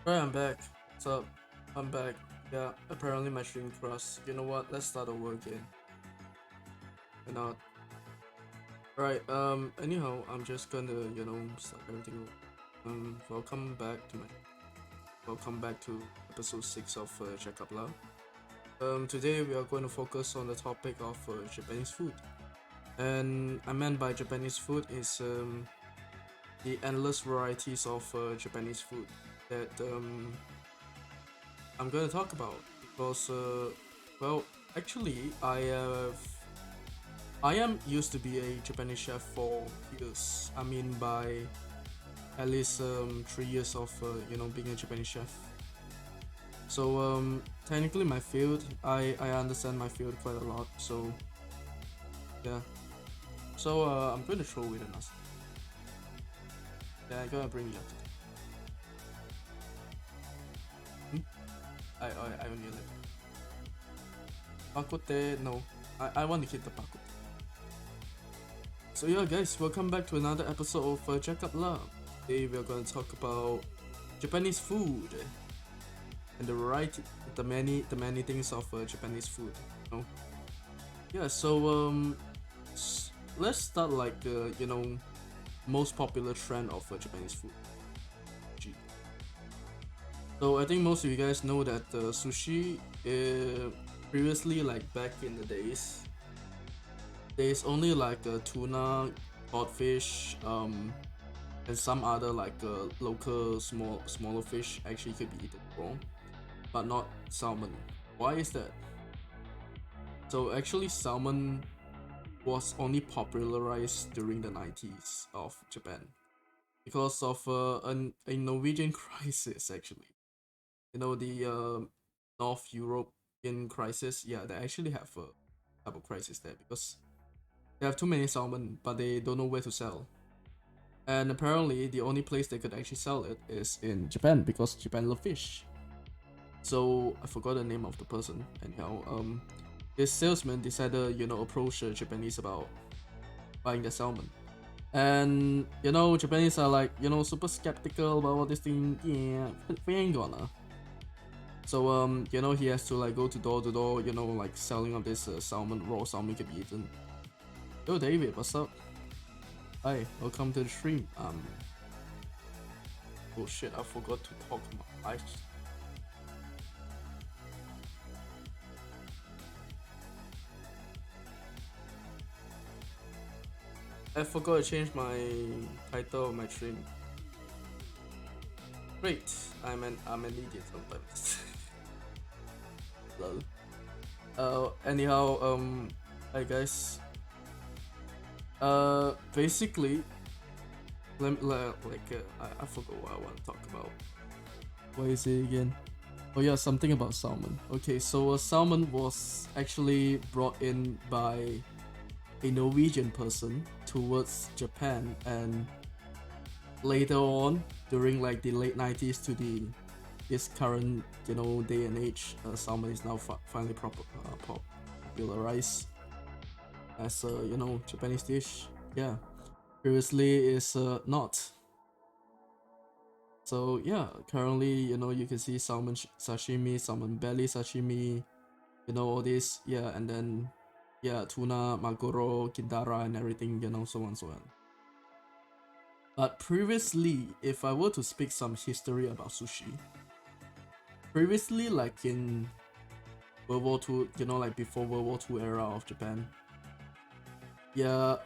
Alright, I'm back. What's up? I'm back. Yeah, apparently my stream crashed. You know what? Let's start over again. Why not? Alright, anyhow, I'm just gonna, start everything over. Welcome back to episode 6 of CAKAP Lab. Today we are going to focus on the topic of Japanese food. And I meant by Japanese food is the endless varieties of Japanese food that I'm gonna talk about because well, actually I am used to be a Japanese chef for years. I mean by at least 3 years of being a Japanese chef. So technically my field, I understand my field quite a lot. So yeah. So I'm going to throw away the nasi. Yeah, I'm gonna bring it up today. I only like Pakote. No, I want to hit the pakote. So yeah, guys, welcome back to another episode of CAKAP Lab. Today we are going to talk about Japanese food and the variety, the many things of Japanese food. You know? Yeah. So let's start like most popular trend of Japanese food. G. So I think most of you guys know that sushi previously, like back in the days, there's only like tuna, codfish, and some other like local smaller fish actually could be eaten raw, but not salmon. Why is that? So actually, salmon was only popularized during the 90s of Japan because of a Norwegian crisis. Actually, the North European crisis. Yeah, they actually have a type of crisis there because they have too many salmon, but they don't know where to sell. And apparently, the only place they could actually sell it is in Japan because Japan love fish. So I forgot the name of the person. Anyhow, this salesman decided, approach the Japanese about buying the salmon. And Japanese are like, super skeptical about all this thing. Yeah, we ain't gonna. So he has to like go to door, like selling of this salmon, raw salmon can be eaten. Yo, David, what's up? Hi, welcome to the stream. Oh shit, I forgot to talk my eyes. I forgot to change my title of my stream. Great, I'm an idiot sometimes. Lol. Anyhow, hi guys. Basically, I forgot what I want to talk about. What is it again? Oh yeah, something about salmon. Okay, so salmon was actually brought in by a Norwegian person towards Japan, and later on during like the late 90s to the this current day and age, salmon is now finally popularized as a Japanese dish. Yeah, previously is not. So yeah, currently you can see salmon sashimi, salmon belly sashimi, all this. Yeah, and then yeah, tuna, maguro, kintara, and everything. So on so on. But previously, if I were to speak some history about sushi, previously like in World War II, like before World War II era of Japan, yeah,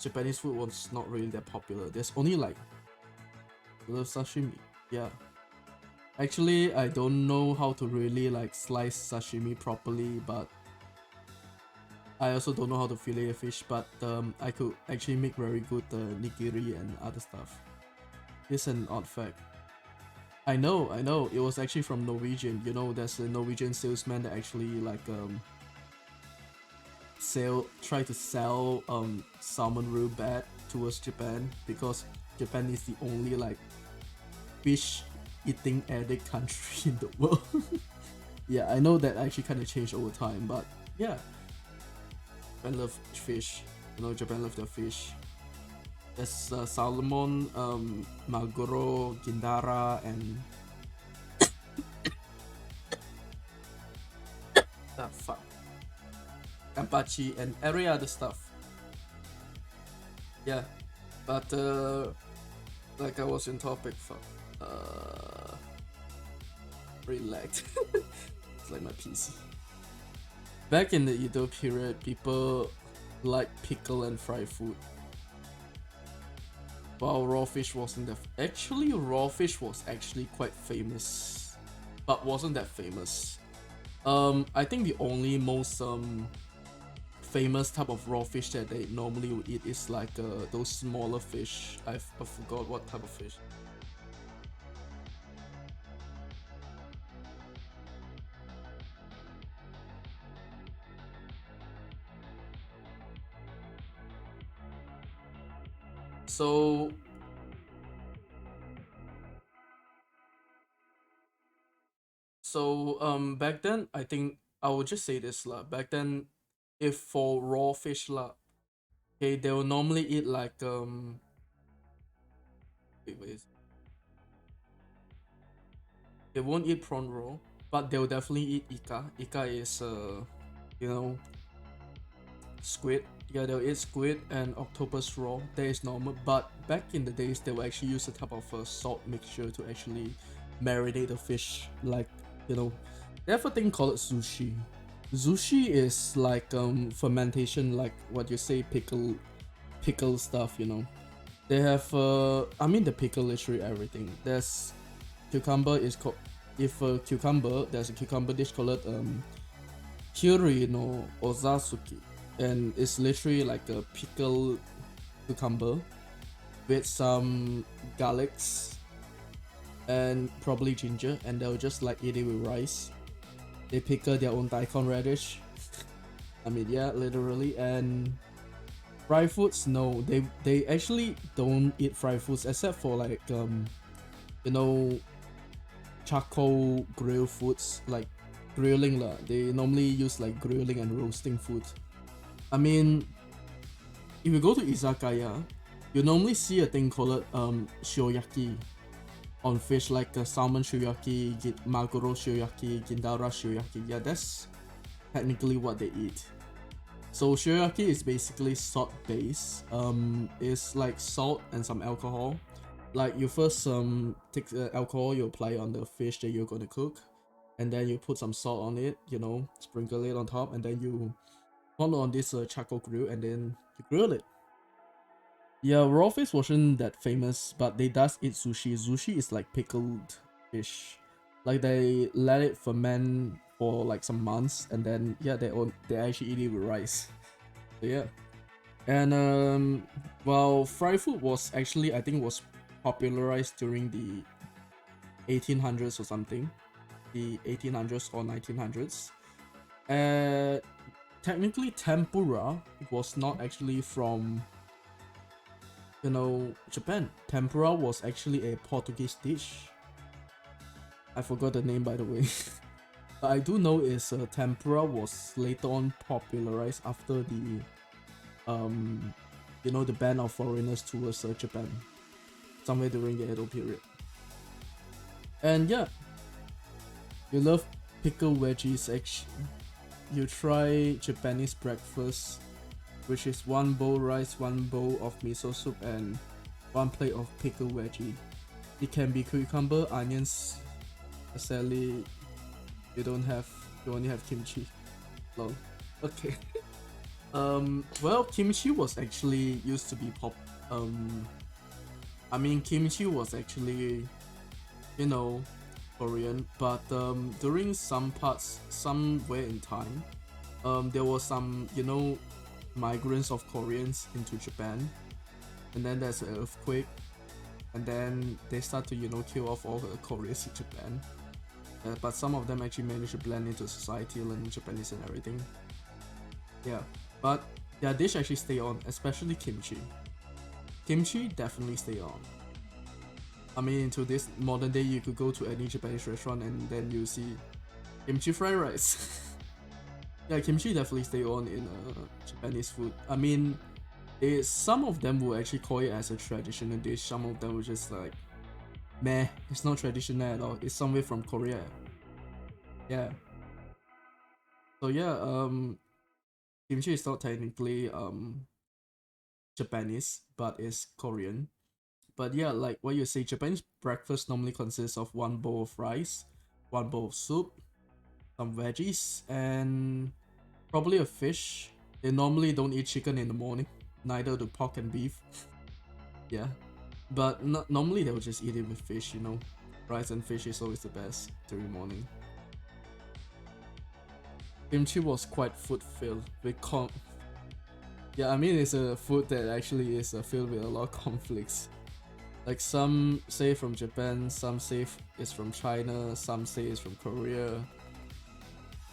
Japanese food was not really that popular. There's only like the sashimi. Yeah. Actually, I don't know how to really like slice sashimi properly, but I also don't know how to fillet a fish, but I could actually make very good nigiri and other stuff. It's an odd fact. I know. It was actually from Norwegian. There's a Norwegian salesman that actually like try to sell salmon real bad towards Japan because Japan is the only like fish eating addict country in the world. Yeah, I know that actually kind of changed over time, but yeah, Japan love fish. Japan love their fish. There's salmon, maguro, gindara, and fuck, ampachi, and every other stuff. Yeah, but like I was in topic, fuck. Relax. It's like my PC. Back in the Edo period, people like pickle and fried food. While raw fish wasn't that. Actually, raw fish was actually quite famous, but wasn't that famous. I think the only most famous type of raw fish that they normally would eat is like those smaller fish. I forgot what type of fish. So back then I think I would just say this lah. Back then, if for raw fish lah, okay, they will normally eat like wait, they won't eat prawn raw, but they'll definitely eat ika. Ika is you know, squid. Yeah, they'll eat squid and octopus raw. That is normal. But back in the days, they will actually use a type of salt mixture to actually marinate the fish. Like, you know, they have a thing called sushi. Sushi is like fermentation, like what you say, pickle stuff. You know, they have I mean the pickle literally everything. There's cucumber is called, if cucumber, there's a cucumber dish called Kyuri no Ozatsuki, and it's literally like a pickled cucumber with some garlics and probably ginger, and they'll just like eat it with rice. They pickle their own daikon radish. I mean, yeah, literally. And fried foods, no, they actually don't eat fried foods except for like you know, charcoal grill foods, like grilling lah. They normally use like grilling and roasting food. I mean, if you go to izakaya, you normally see a thing called shioyaki on fish, like salmon shioyaki, maguro shioyaki, gindara shioyaki. Yeah, that's technically what they eat. So shioyaki is basically salt base. It's like salt and some alcohol. Like you first take the alcohol, you apply on the fish that you're gonna cook, and then you put some salt on it, you know, sprinkle it on top, and then you put on this charcoal grill, and then you grill it. Yeah, raw fish wasn't that famous, but they does eat sushi. Sushi is like pickled fish. Like they let it ferment for like some months, and then yeah, they actually eat it with rice. So, yeah. And well, fried food was actually, I think, was popularized during the 1800s or something, the 1800s or 1900s. Technically, tempura was not actually from, you know, Japan. Tempura was actually a Portuguese dish. I forgot the name, by the way. But I do know is tempura was later on popularized after the you know, the ban of foreigners towards Japan, somewhere during the Edo period. And yeah, you love pickled veggies. Actually, you try Japanese breakfast, which is 1 bowl rice, 1 bowl of miso soup, and 1 plate of pickled veggie. It can be cucumber, onions. Sadly, you only have kimchi. Lol. Okay. Well, kimchi was actually used to be I mean, kimchi was actually, you know, Korean, but during some parts, somewhere in time, there was some, you know, migrants of Koreans into Japan, and then there's an earthquake, and then they start to, you know, kill off all the Koreans in Japan. But some of them actually managed to blend into society, learning Japanese and everything. Yeah, but their dish actually stay on, especially kimchi. Kimchi definitely stay on. I mean, to this modern day, you could go to any Japanese restaurant and then you see kimchi fried rice. Yeah, kimchi definitely stay on in Japanese food. I mean, Some of them will actually call it as a traditional dish. Some of them will just like, meh, it's not traditional at all. It's somewhere from Korea. Yeah. So yeah, kimchi is not technically Japanese, but it's Korean. But yeah, like what you say, Japanese breakfast normally consists of one bowl of rice, one bowl of soup, some veggies, and probably a fish. They normally don't eat chicken in the morning, neither do pork and beef. Yeah, but normally they'll just eat it with fish, you know. Rice and fish is always the best during morning. Kimchi was quite food filled with yeah, I mean it's a food that actually is filled with a lot of conflicts. Like some say from Japan, some say it's from China, some say it's from Korea.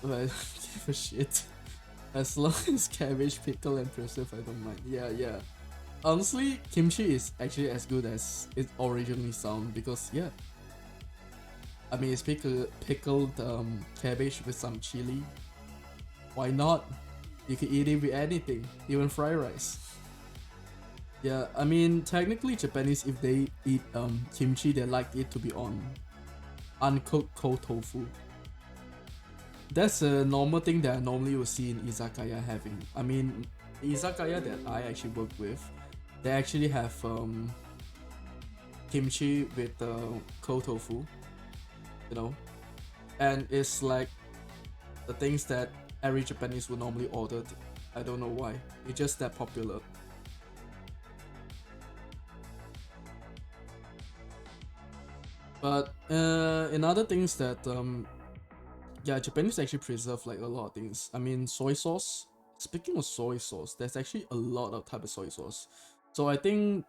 But I don't give a shit. As long as cabbage, pickle, and preserve, I don't mind. Yeah. Honestly, kimchi is actually as good as it originally sounds because yeah. I mean, it's pickled cabbage with some chili. Why not? You can eat it with anything, even fried rice. Yeah, I mean, technically Japanese, if they eat kimchi, they like it to be on uncooked cold tofu. That's a normal thing that I normally will see in izakaya having. I mean, the izakaya that I actually work with, they actually have kimchi with cold tofu, you know, and it's like the things that every Japanese would normally order. I don't know why. It's just that popular. But in other things that yeah, Japanese actually preserve like a lot of things. I mean, soy sauce. Speaking of soy sauce, there's actually a lot of type of soy sauce. So I think,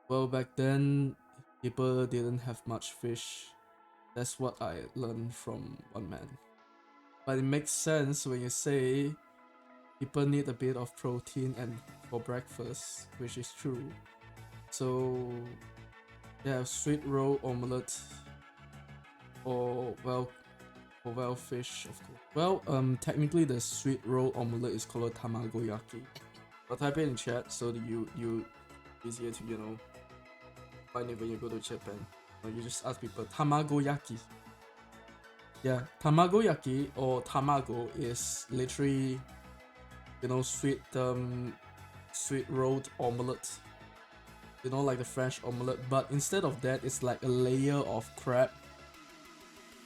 well, back then people didn't have much fish. That's what I learned from one man. But it makes sense when you say people need a bit of protein and for breakfast, which is true. So yeah, sweet roll omelette, or well fish of course. Well, technically the sweet roll omelette is called tamagoyaki. I'll type it in chat so that you easier to, you know, find it when you go to Japan. Or you just ask people tamagoyaki. Yeah, tamagoyaki or tamago is literally, you know, sweet rolled omelette. You know, like the French omelette, but instead of that, it's like a layer of crab.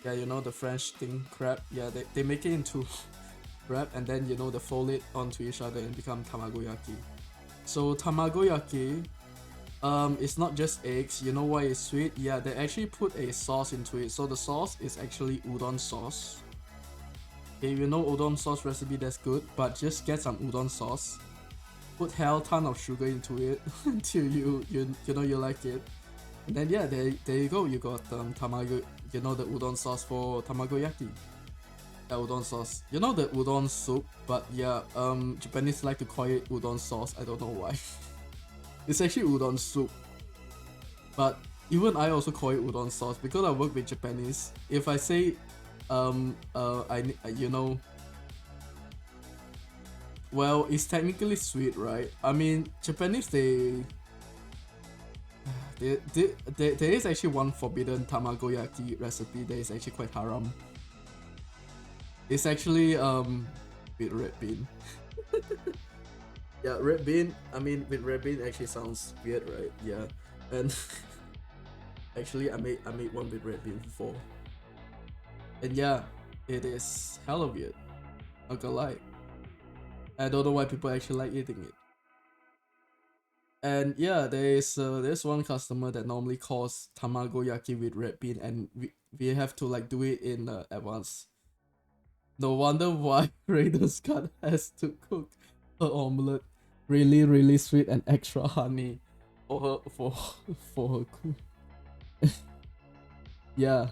Yeah, you know the French thing, crab. Yeah, they make it into crab and then, you know, they fold it onto each other and become tamagoyaki. So tamagoyaki, it's not just eggs. You know why it's sweet? Yeah, they actually put a sauce into it. So the sauce is actually udon sauce. Okay, you know udon sauce recipe, that's good, but just get some udon sauce. Put hell ton of sugar into it until you know you like it. And then yeah, there you go. You got tamago, you know, the udon sauce for tamagoyaki. Yeah, udon sauce. You know the udon soup, but yeah, Japanese like to call it udon sauce. I don't know why. It's actually udon soup. But even I also call it udon sauce because I work with Japanese. If I say you know, well, it's technically sweet, right? I mean, Japanese there is actually one forbidden tamagoyaki recipe that is actually quite haram. It's actually with red bean. Yeah, red bean. I mean, with red bean actually sounds weird, right? Yeah, and actually I made one with red bean before, and yeah, it is hella weird. Not gonna lie. I don't know why people actually like eating it. And yeah, there's one customer that normally calls tamagoyaki with red bean, and we have to like do it in advance. No wonder why Raider's cut has to cook her omelette really sweet and extra honey for her for her cook. Yeah,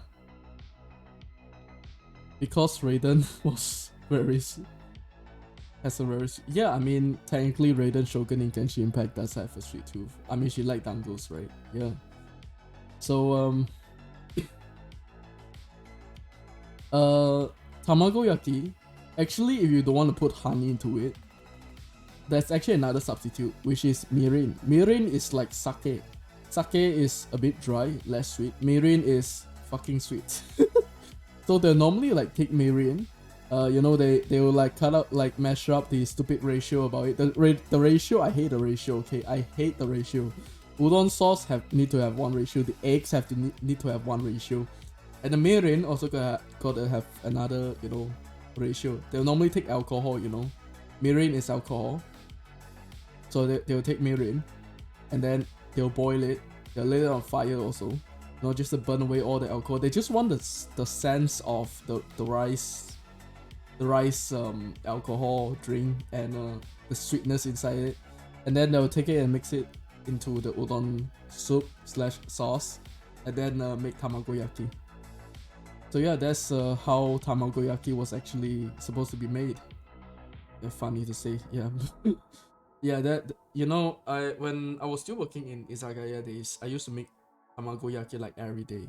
because Raiden was very has a very yeah. I mean, technically Raiden Shogun in Genshin Impact does have a sweet tooth. I mean, she like dangles, right? Yeah. So tamagoyaki. Actually, if you don't want to put honey into it, there's actually another substitute, which is mirin. Mirin is like sake. Sake is a bit dry, less sweet. Mirin is fucking sweet. So they normally like take mirin. You know, they will like cut out, like measure up the stupid ratio about it. The ratio, I hate the ratio. Okay, I hate the ratio. Udon sauce need to have one ratio. The eggs have to need to have one ratio, and the mirin also gotta have another, you know, ratio. They'll normally take alcohol. You know, mirin is alcohol, so they'll take mirin, and then they'll boil it. They'll lay it on fire also. Not just to burn away all the alcohol. They just want the sense of the rice alcohol drink and the sweetness inside it, and then they'll take it and mix it into the udon soup / sauce, and then make tamagoyaki. So yeah, that's how tamagoyaki was actually supposed to be made. Yeah, funny to say, yeah. Yeah, that, you know, when I was still working in izakaya days, I used to make tamagoyaki like every day.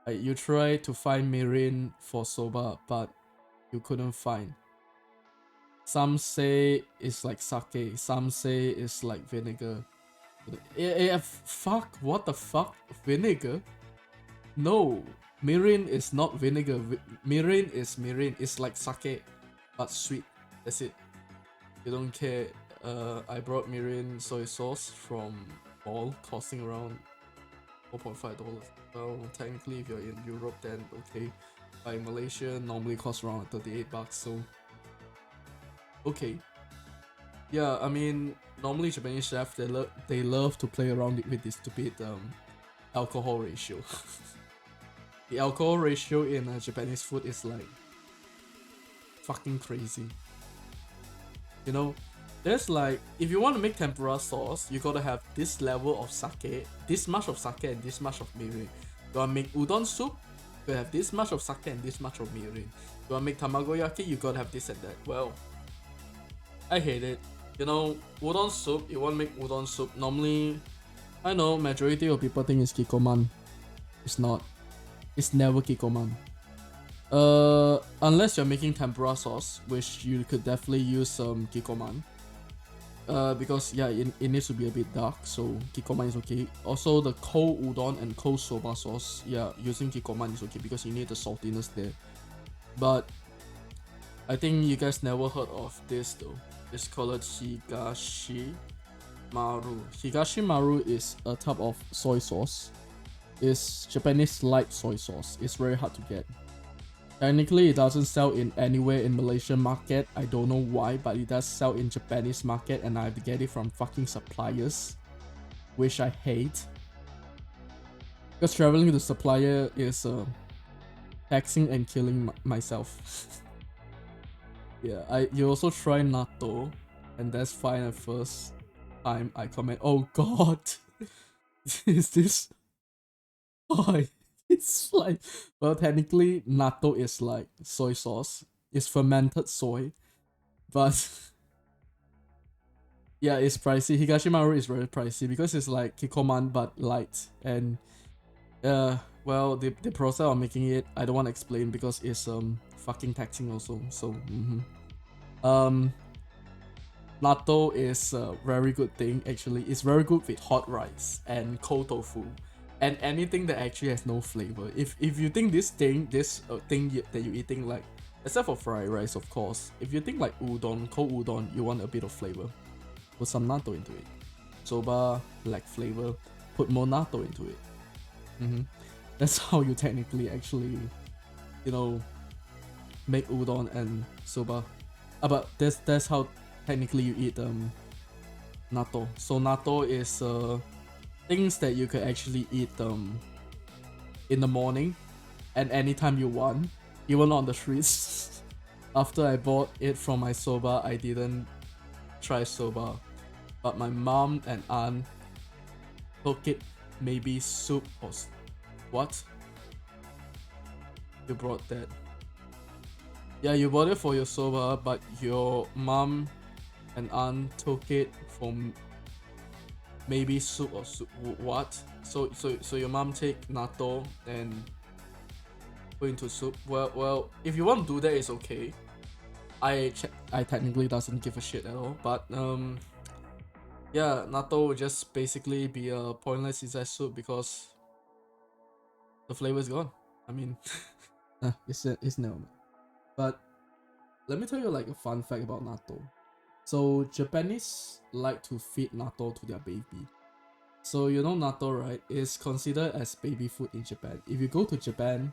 You try to find mirin for soba, but you couldn't find. Some say it's like sake, some say it's like vinegar. Fuck, what the fuck? Vinegar? No, mirin is not vinegar. Mirin is mirin. It's like sake, but sweet. That's it. You don't care. I brought mirin soy sauce from Ball, costing around $4.5. Well, technically, if you're in Europe, then okay. By Malaysia, normally costs around 38 bucks. So, okay. Yeah, I mean, normally Japanese chefs, they love to play around with this stupid alcohol ratio. The alcohol ratio in Japanese food is like fucking crazy. You know, there's like, if you want to make tempura sauce, you gotta have this level of sake, this much of sake and this much of mirin. You wanna make udon soup, you have this much of sake and this much of mirin. You wanna make tamagoyaki, you gotta have this and that. Well, I hate it. You know, udon soup, you wanna make udon soup, normally, I know majority of people think it's kikoman. It's not. It's never kikoman. Unless you're making tempura sauce, which you could definitely use some kikoman. Because yeah, it needs to be a bit dark, so kikoman is okay. Also, the cold udon and cold soba sauce, yeah, using kikoman is okay because you need the saltiness there. But I think you guys never heard of this though. It's called Higashimaru. Higashimaru is a type of soy sauce. It's Japanese light soy sauce. It's very hard to get. Technically, it doesn't sell in anywhere in Malaysian market. I don't know why, but it does sell in Japanese market, and I have to get it from fucking suppliers, which I hate. Because traveling to the supplier is taxing and killing myself. Yeah, you also try natto, and that's fine at first time. I comment, oh god, is this? Oh, it's like, well, technically natto is like soy sauce. It's fermented soy, but yeah, it's pricey. Higashimaru is very pricey because it's like kikoman but light, and well, the process of making it, I don't want to explain because it's fucking taxing also. So natto is a very good thing actually. It's very good with hot rice and cold tofu. And anything that actually has no flavor. If you think this thing that you're eating, like, except for fried rice of course, if you think like udon, cold udon, you want a bit of flavor, put some natto into it. Soba, lack flavor, put more natto into it. That's how you technically actually, you know, make udon and soba. But that's how technically you eat natto. So natto is things that you can actually eat in the morning and anytime you want, even on the streets. After I bought it from my soba, I didn't try soba, but my mom and aunt took it, maybe soup or what? You brought that? Yeah, you bought it for your soba, but your mom and aunt took it from maybe soup or what? So your mom take natto and put into soup. Well, if you want to do that, it's okay. I technically doesn't give a shit at all, but yeah, natto would just basically be a pointless insect soup because the flavor is gone. I mean, it's no. But let me tell you like a fun fact about natto. So Japanese like to feed natto to their baby. So you know natto, right, is considered as baby food in Japan. If you go to Japan,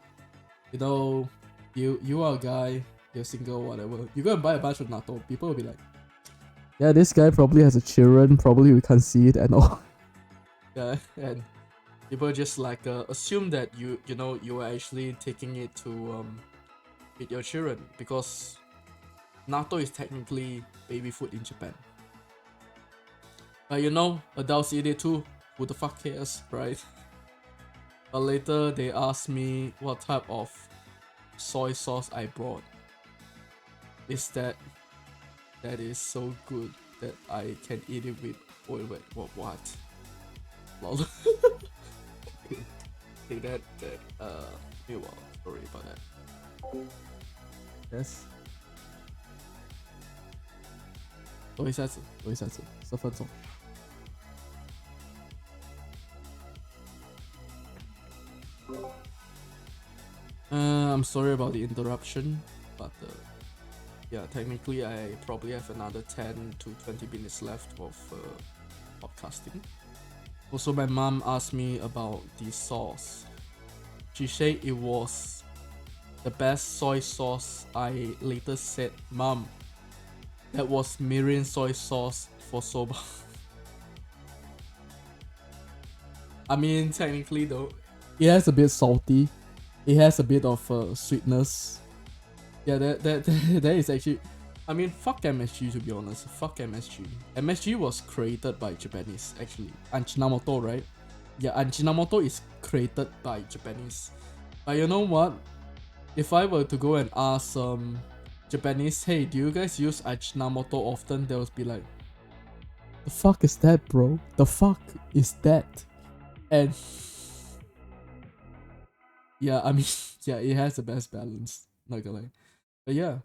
you know, you are a guy, you're single, whatever, you go and buy a bunch of natto, people will be like, yeah, this guy probably has a children, probably we can't see it and all. Yeah, and people just like assume that you know you are actually taking it to feed your children because natto is technically baby food in Japan. But you know, adults eat it too. Who the fuck cares, right? But later they asked me what type of soy sauce I brought. Is that is so good that I can eat it with oil. Wait, what? Lol. Okay, that meanwhile, sorry about that. Yes. 多一下子10分钟。I'm sorry about the interruption, but yeah, technically I probably have another 10 to 20 minutes left of podcasting. Also, my mom asked me about the sauce. She said it was the best soy sauce. I later said, Mom, that was mirin soy sauce for soba. I mean, technically though, it has a bit salty. It has a bit of sweetness. Yeah, that is actually. I mean, fuck MSG, to be honest. Fuck MSG. MSG was created by Japanese, actually. Ajinomoto, right? Yeah, Ajinomoto is created by Japanese. But you know what? If I were to go and ask Japanese, hey, do you guys use Ajinomoto often? They would be like, the fuck is that, bro? The fuck is that? And yeah, I mean, yeah, it has the best balance, not gonna lie. But yeah,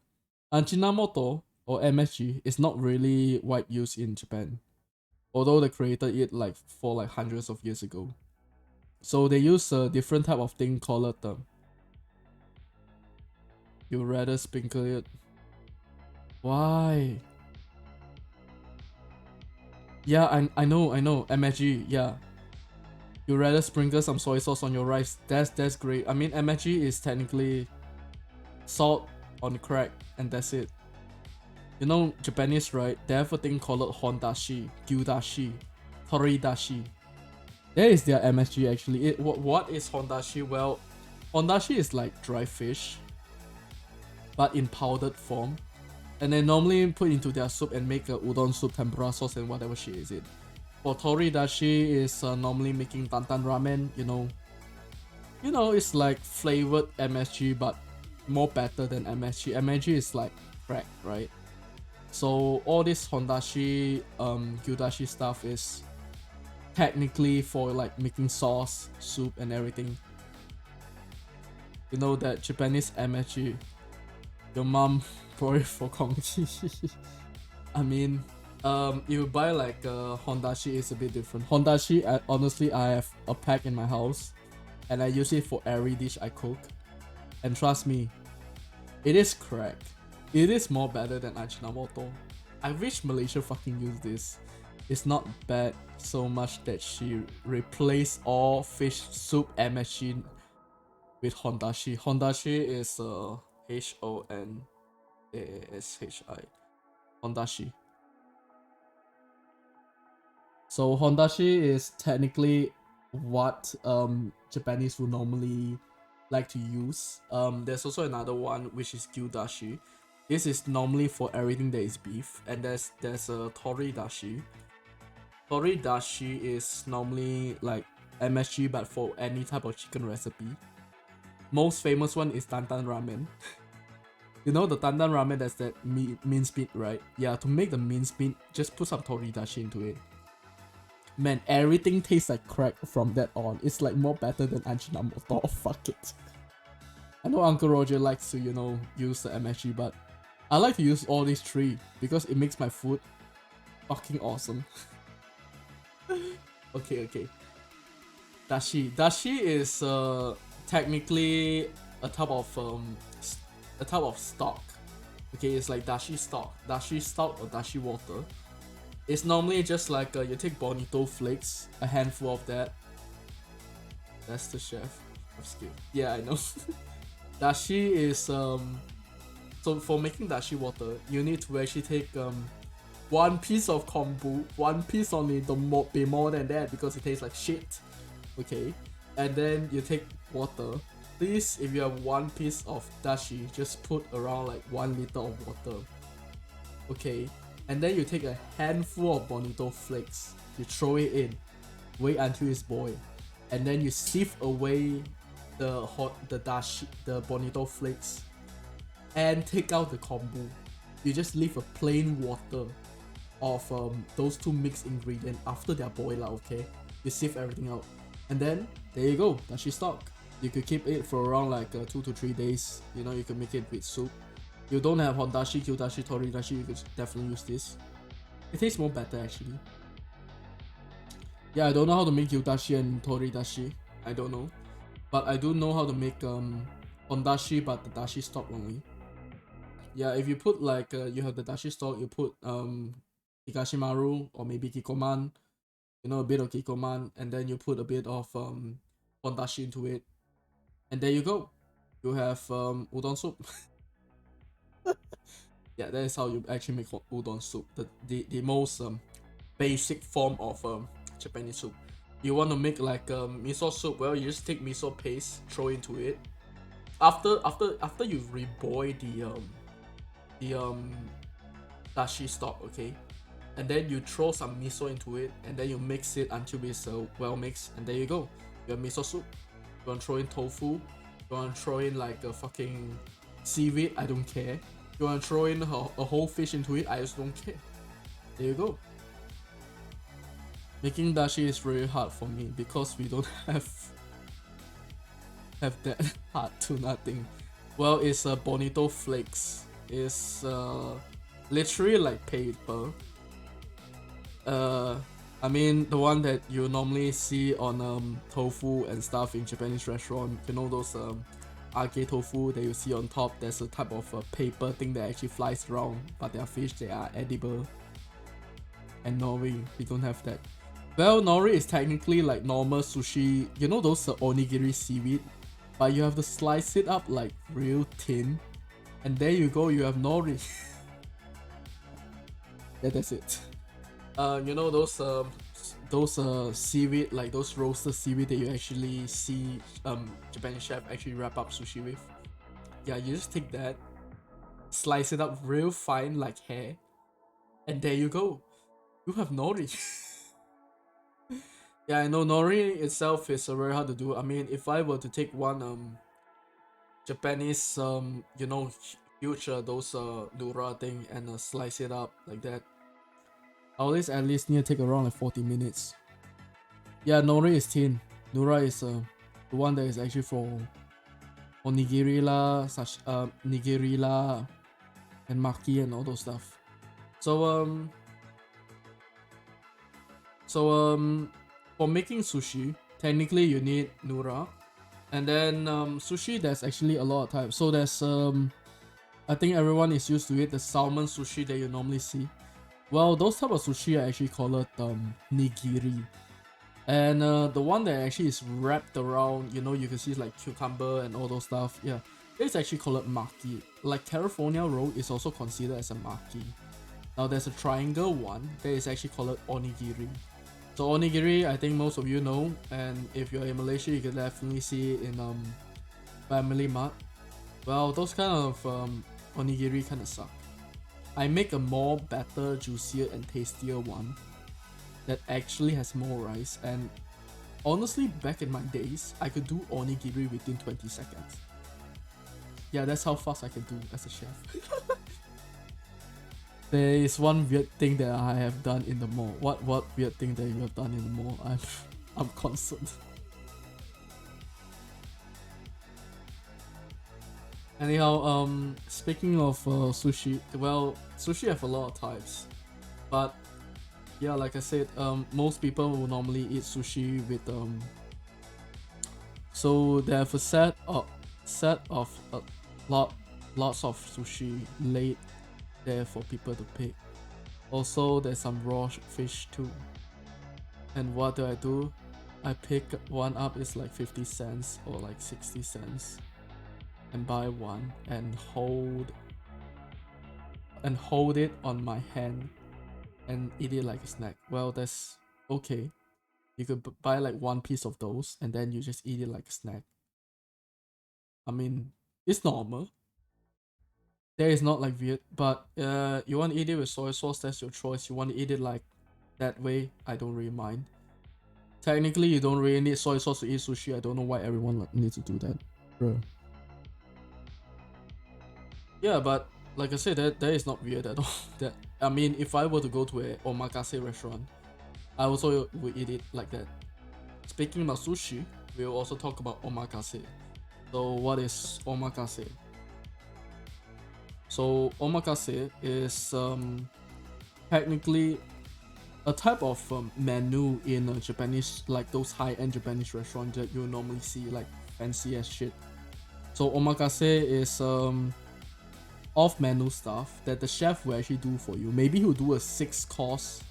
Ajinomoto or MSG is not really wide use in Japan, although they created it like for like hundreds of years ago. So they use a different type of thing called you rather sprinkle it. Why? Yeah, I know, MSG, yeah. You rather sprinkle some soy sauce on your rice. That's great. I mean, MSG is technically salt on crack, and that's it. You know, Japanese, right? They have a thing called hondashi, gyudashi, toridashi. That is their MSG actually. What is hondashi? Well, hondashi is like dry fish, but in powdered form. And they normally put into their soup and make a udon soup, tempura sauce, and whatever shit is it. For toridashi is normally making tantan ramen. You know, it's like flavored MSG, but more better than MSG. MSG is like crack, right? So all this hondashi, gyudashi stuff is technically for like making sauce, soup, and everything. You know that Japanese MSG. Your mom probably forgot me. I mean, you buy like hondashi is a bit different. Hondashi, honestly, I have a pack in my house, and I use it for every dish I cook. And trust me, it is crack. It is more better than Ajinomoto. I wish Malaysia fucking use this. It's not bad so much that she replaced all fish soup MSG with hondashi. Hondashi is Hondashi. Hondashi. So hondashi is technically what Japanese would normally like to use. There's also another one which is gyudashi. This is normally for everything that is beef, and there's a toridashi. Toridashi is normally like MSG but for any type of chicken recipe. Most famous one is tantan ramen. You know the tantan ramen, that's that minced meat, right? Yeah, to make the minced meat, just put some toridashi into it. Man, everything tastes like crack from that on. It's like more better than Ajinomoto. Oh, fuck it. I know Uncle Roger likes to, you know, use the MSG, but I like to use all these three because it makes my food fucking awesome. Okay. Dashi is technically a type of stock. Okay, it's like dashi stock or dashi water. It's normally just like you take bonito flakes, a handful of that. That's the chef skill. Yeah, I know. Dashi is so for making dashi water, you need to actually take one piece of kombu, one piece only, don't be more than that because it tastes like shit. Okay, and then you take water. Please, if you have one piece of dashi, just put around like 1 liter of water. Okay, and then you take a handful of bonito flakes, you throw it in, wait until it's boiled, and then you sieve away the dashi, the bonito flakes, and take out the kombu. You just leave a plain water of those two mixed ingredients after they're boiled out. Okay, you sieve everything out, and then there you go, dashi stock. You could keep it for around like 2 to 3 days. You know, you can make it with soup. You don't have hondashi, kyodashi, toridashi, you could definitely use this. It tastes more better actually. Yeah, I don't know how to make kyodashi and toridashi. I don't know, but I do know how to make hondashi, but the dashi stock only. Yeah, if you put like you have the dashi stock, you put Higashimaru or maybe Kikoman, you know, a bit of Kikoman, and then you put a bit of hondashi into it, and there you go. You have udon soup. Yeah, that is how you actually make udon soup. The most basic form of Japanese soup. You want to make like miso soup? Well, you just take miso paste, throw into it. After you reboil the dashi stock, okay, and then you throw some miso into it, and then you mix it until it's well mixed, and there you go. Your miso soup. You want to throw in tofu? You want to throw in like a fucking seaweed? I don't care. You want to throw in a whole fish into it? I just don't care. There you go. Making dashi is really hard for me because we don't have that hard to nothing. Well, it's bonito flakes. It's literally like paper. I mean the one that you normally see on tofu and stuff in Japanese restaurant. You know those arcade tofu that you see on top. There's a type of paper thing that actually flies around, but they are fish. They are edible. And nori, we don't have that. Well, nori is technically like normal sushi. You know those onigiri seaweed, but you have to slice it up like real thin, and there you go. You have nori. Yeah, that's it. You know those seaweed, like those roasted seaweed that you actually see Japanese chef actually wrap up sushi with. Yeah, you just take that, slice it up real fine like hair, and there you go. You have nori. Yeah, I know nori itself is very hard to do. I mean, if I were to take one Japanese you know, huge those nura thing and slice it up like that, I always at least need to take around like 40 minutes. Yeah, nori is thin. Nura is the one that is actually for onigiri la, nigiri la, and maki and all those stuff. So for making sushi, technically you need nura, and then sushi there's actually a lot of types. So there's I think everyone is used to it, the salmon sushi that you normally see. Well, those type of sushi are actually called nigiri. And the one that actually is wrapped around, you know, you can see like cucumber and all those stuff. Yeah, it's actually called maki. Like California roll is also considered as a maki. Now there's a triangle one that is actually called onigiri. So onigiri, I think most of you know, and if you're in Malaysia, you can definitely see it in Family Mart. Well, those kind of onigiri kind of suck. I make a more better, juicier, and tastier one that actually has more rice, and honestly, back in my days, I could do onigiri within 20 seconds. Yeah, that's how fast I can do as a chef. There is one weird thing that I have done in the mall. What weird thing that you have done in the mall? I'm concerned. Anyhow, speaking of sushi, well, sushi have a lot of types, but yeah, like I said, most people will normally eat sushi with so they have a set of lots of sushi laid there for people to pick. Also, there's some raw fish too. And what do I do? I pick one up, it's like 50 cents or like 60 cents, and buy one and hold it on my hand and eat it like a snack. Well, that's okay. You could buy like one piece of those and then you just eat it like a snack. I mean, it's normal. That is not like weird, but you want to eat it with soy sauce, that's your choice. You want to eat it like that way, I don't really mind. Technically, you don't really need soy sauce to eat sushi. I don't know why everyone needs to do that, bro. Yeah, but like I said, that is not weird at all. That, I mean, if I were to go to a omakase restaurant, I also would eat it like that. Speaking about sushi, we'll also talk about omakase. So what is omakase? So omakase is technically a type of menu in a Japanese, like those high-end Japanese restaurants that you normally see, like fancy as shit. So omakase is off-menu stuff that the chef will actually do for you. Maybe he'll do a 6-course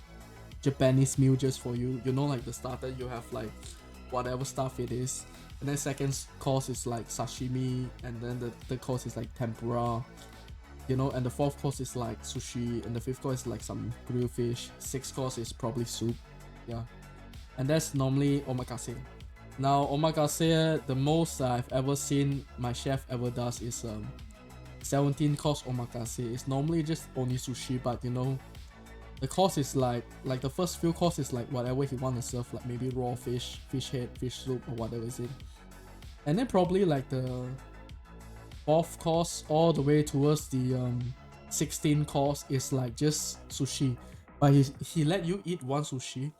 Japanese meal just for you. You know, like the starter, you have like whatever stuff it is, and then second course is like sashimi, and then the third course is like tempura, you know, and the fourth course is like sushi, and the fifth course is like some grilled fish. Sixth course is probably soup, yeah, and that's normally omakase. Now omakase, the most I've ever seen my chef ever does is 17 course omakase. It's normally just only sushi, but you know, the course is like the first few course is like whatever he want to serve, like maybe raw fish, fish head, fish soup, or whatever is it, and then probably like the fourth course all the way towards the 16 course is like just sushi, but he let you eat one sushi.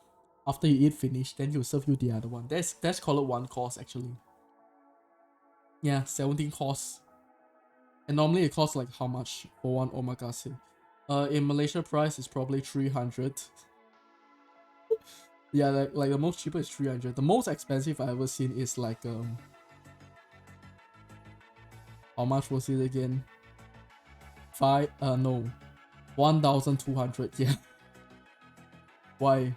After you eat finish, then he'll serve you the other one. That's called one course actually. Yeah, 17 course. And normally it costs like how much for one omakase? In Malaysia price is probably 300. Yeah, like the most cheaper is 300. The most expensive I ever seen is like how much was it again? 1,200. Yeah. Why?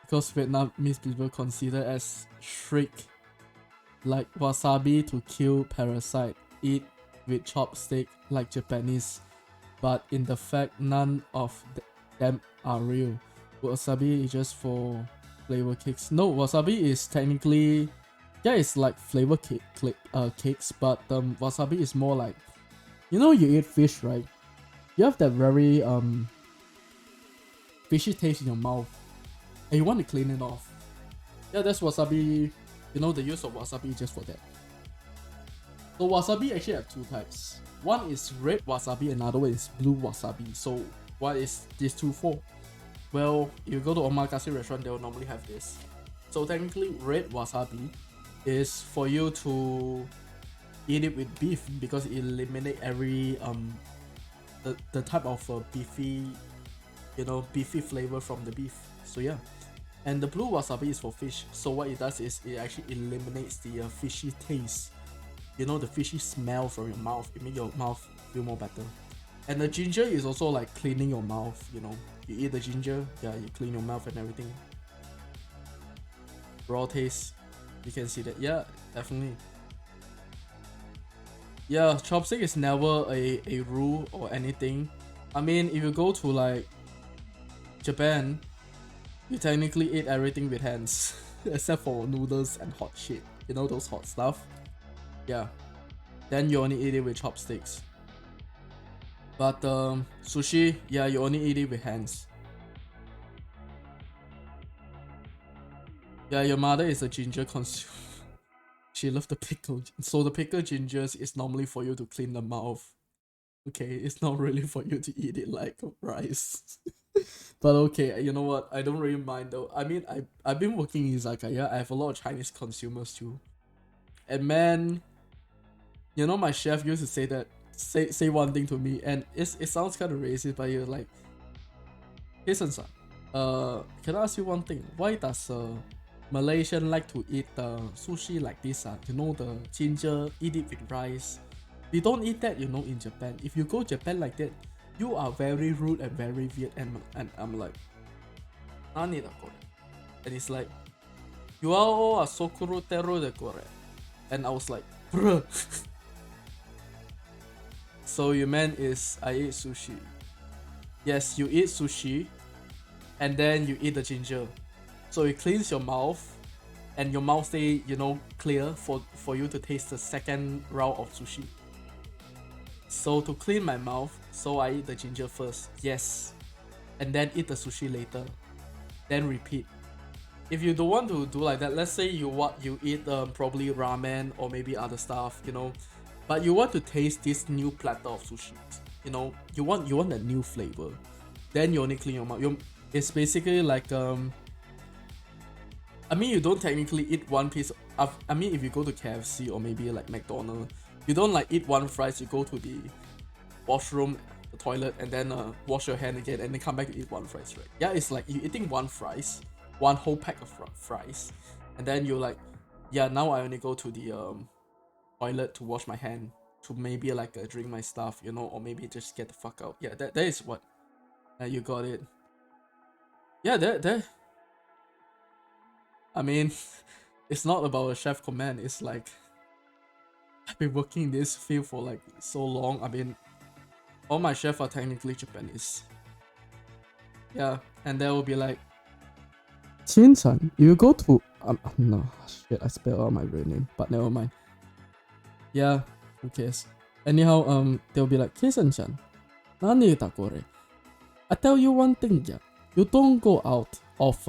Because Vietnamese people consider as shriek, like wasabi to kill parasite, eat with chopstick like Japanese, but in the fact none of them are real. Wasabi is just for flavor cakes. No, wasabi is technically, yeah, it's like flavor cakes, but wasabi is more like, you know, you eat fish, right? You have that very fishy taste in your mouth, and you want to clean it off. Yeah, that's wasabi. You know, the use of wasabi is just for that. So wasabi actually have two types. One is red wasabi, another one is blue wasabi. So what is these two for? Well, if you go to omakase restaurant, they will normally have this. So technically, red wasabi is for you to eat it with beef because it eliminates every the type of beefy, you know, beefy flavor from the beef. So yeah. And the blue wasabi is for fish. So what it does is it actually eliminates the fishy taste. You know, the fishy smell from your mouth. It makes your mouth feel more better. And the ginger is also like cleaning your mouth. You know, you eat the ginger, yeah, you clean your mouth and everything. Raw taste, you can see that. Yeah, definitely. Yeah, chopstick is never a rule or anything. I mean, if you go to like Japan, you technically eat everything with hands except for noodles and hot shit. You know, those hot stuff. Yeah, then you only eat it with chopsticks. But sushi, yeah, you only eat it with hands. Yeah, your mother is a ginger consumer. She loves the pickle. So the pickled gingers is normally for you to clean the mouth. Okay, it's not really for you to eat it like rice. But okay, you know what? I don't really mind though. I mean, I've been working in izakaya. I have a lot of Chinese consumers too. And man, you know, my chef used to say that say one thing to me, and it sounds kind of racist, but you're like, Kason-san, can I ask you one thing? Why does Malaysian like to eat sushi like this? You know, the ginger, eat it with rice. We don't eat that, you know, in Japan. If you go Japan like that, you are very rude and very weird. And I'm like, nani da kore? And it's like, you are a sokuru teru de kore. And I was like, bruh. So you meant is I eat sushi. Yes, you eat sushi, and then you eat the ginger. So it cleans your mouth, and your mouth stay, you know, clear for you to taste the second round of sushi. So to clean my mouth, so I eat the ginger first, yes, and then eat the sushi later, then repeat. If you don't want to do like that, let's say you eat probably ramen or maybe other stuff, you know, but you want to taste this new platter of sushi, you know, you want that new flavor, then you only clean your mouth. It's basically like I mean, you don't technically eat one piece of, I mean, if you go to KFC or maybe like McDonald's, you don't like eat one fries, you go to the washroom, the toilet, and then wash your hand again and then come back to eat one fries, right? Yeah, it's like you eating one fries, one whole pack of fries, and then you're like, yeah, now I only go to the toilet to wash my hand, to maybe like drink my stuff, you know, or maybe just get the fuck out. Yeah, that is what you got it. Yeah, that I mean, it's not about a chef command. It's like, I've been working in this field for like so long. I mean, all my chefs are technically Japanese. Yeah, and they will be like, Shin-san, you go to no shit, I spelled out my real name, but never mind. Yeah, who cares? Anyhow, they'll be like, Kason-chan, nani da kore? I tell you one thing, yeah. You don't go out of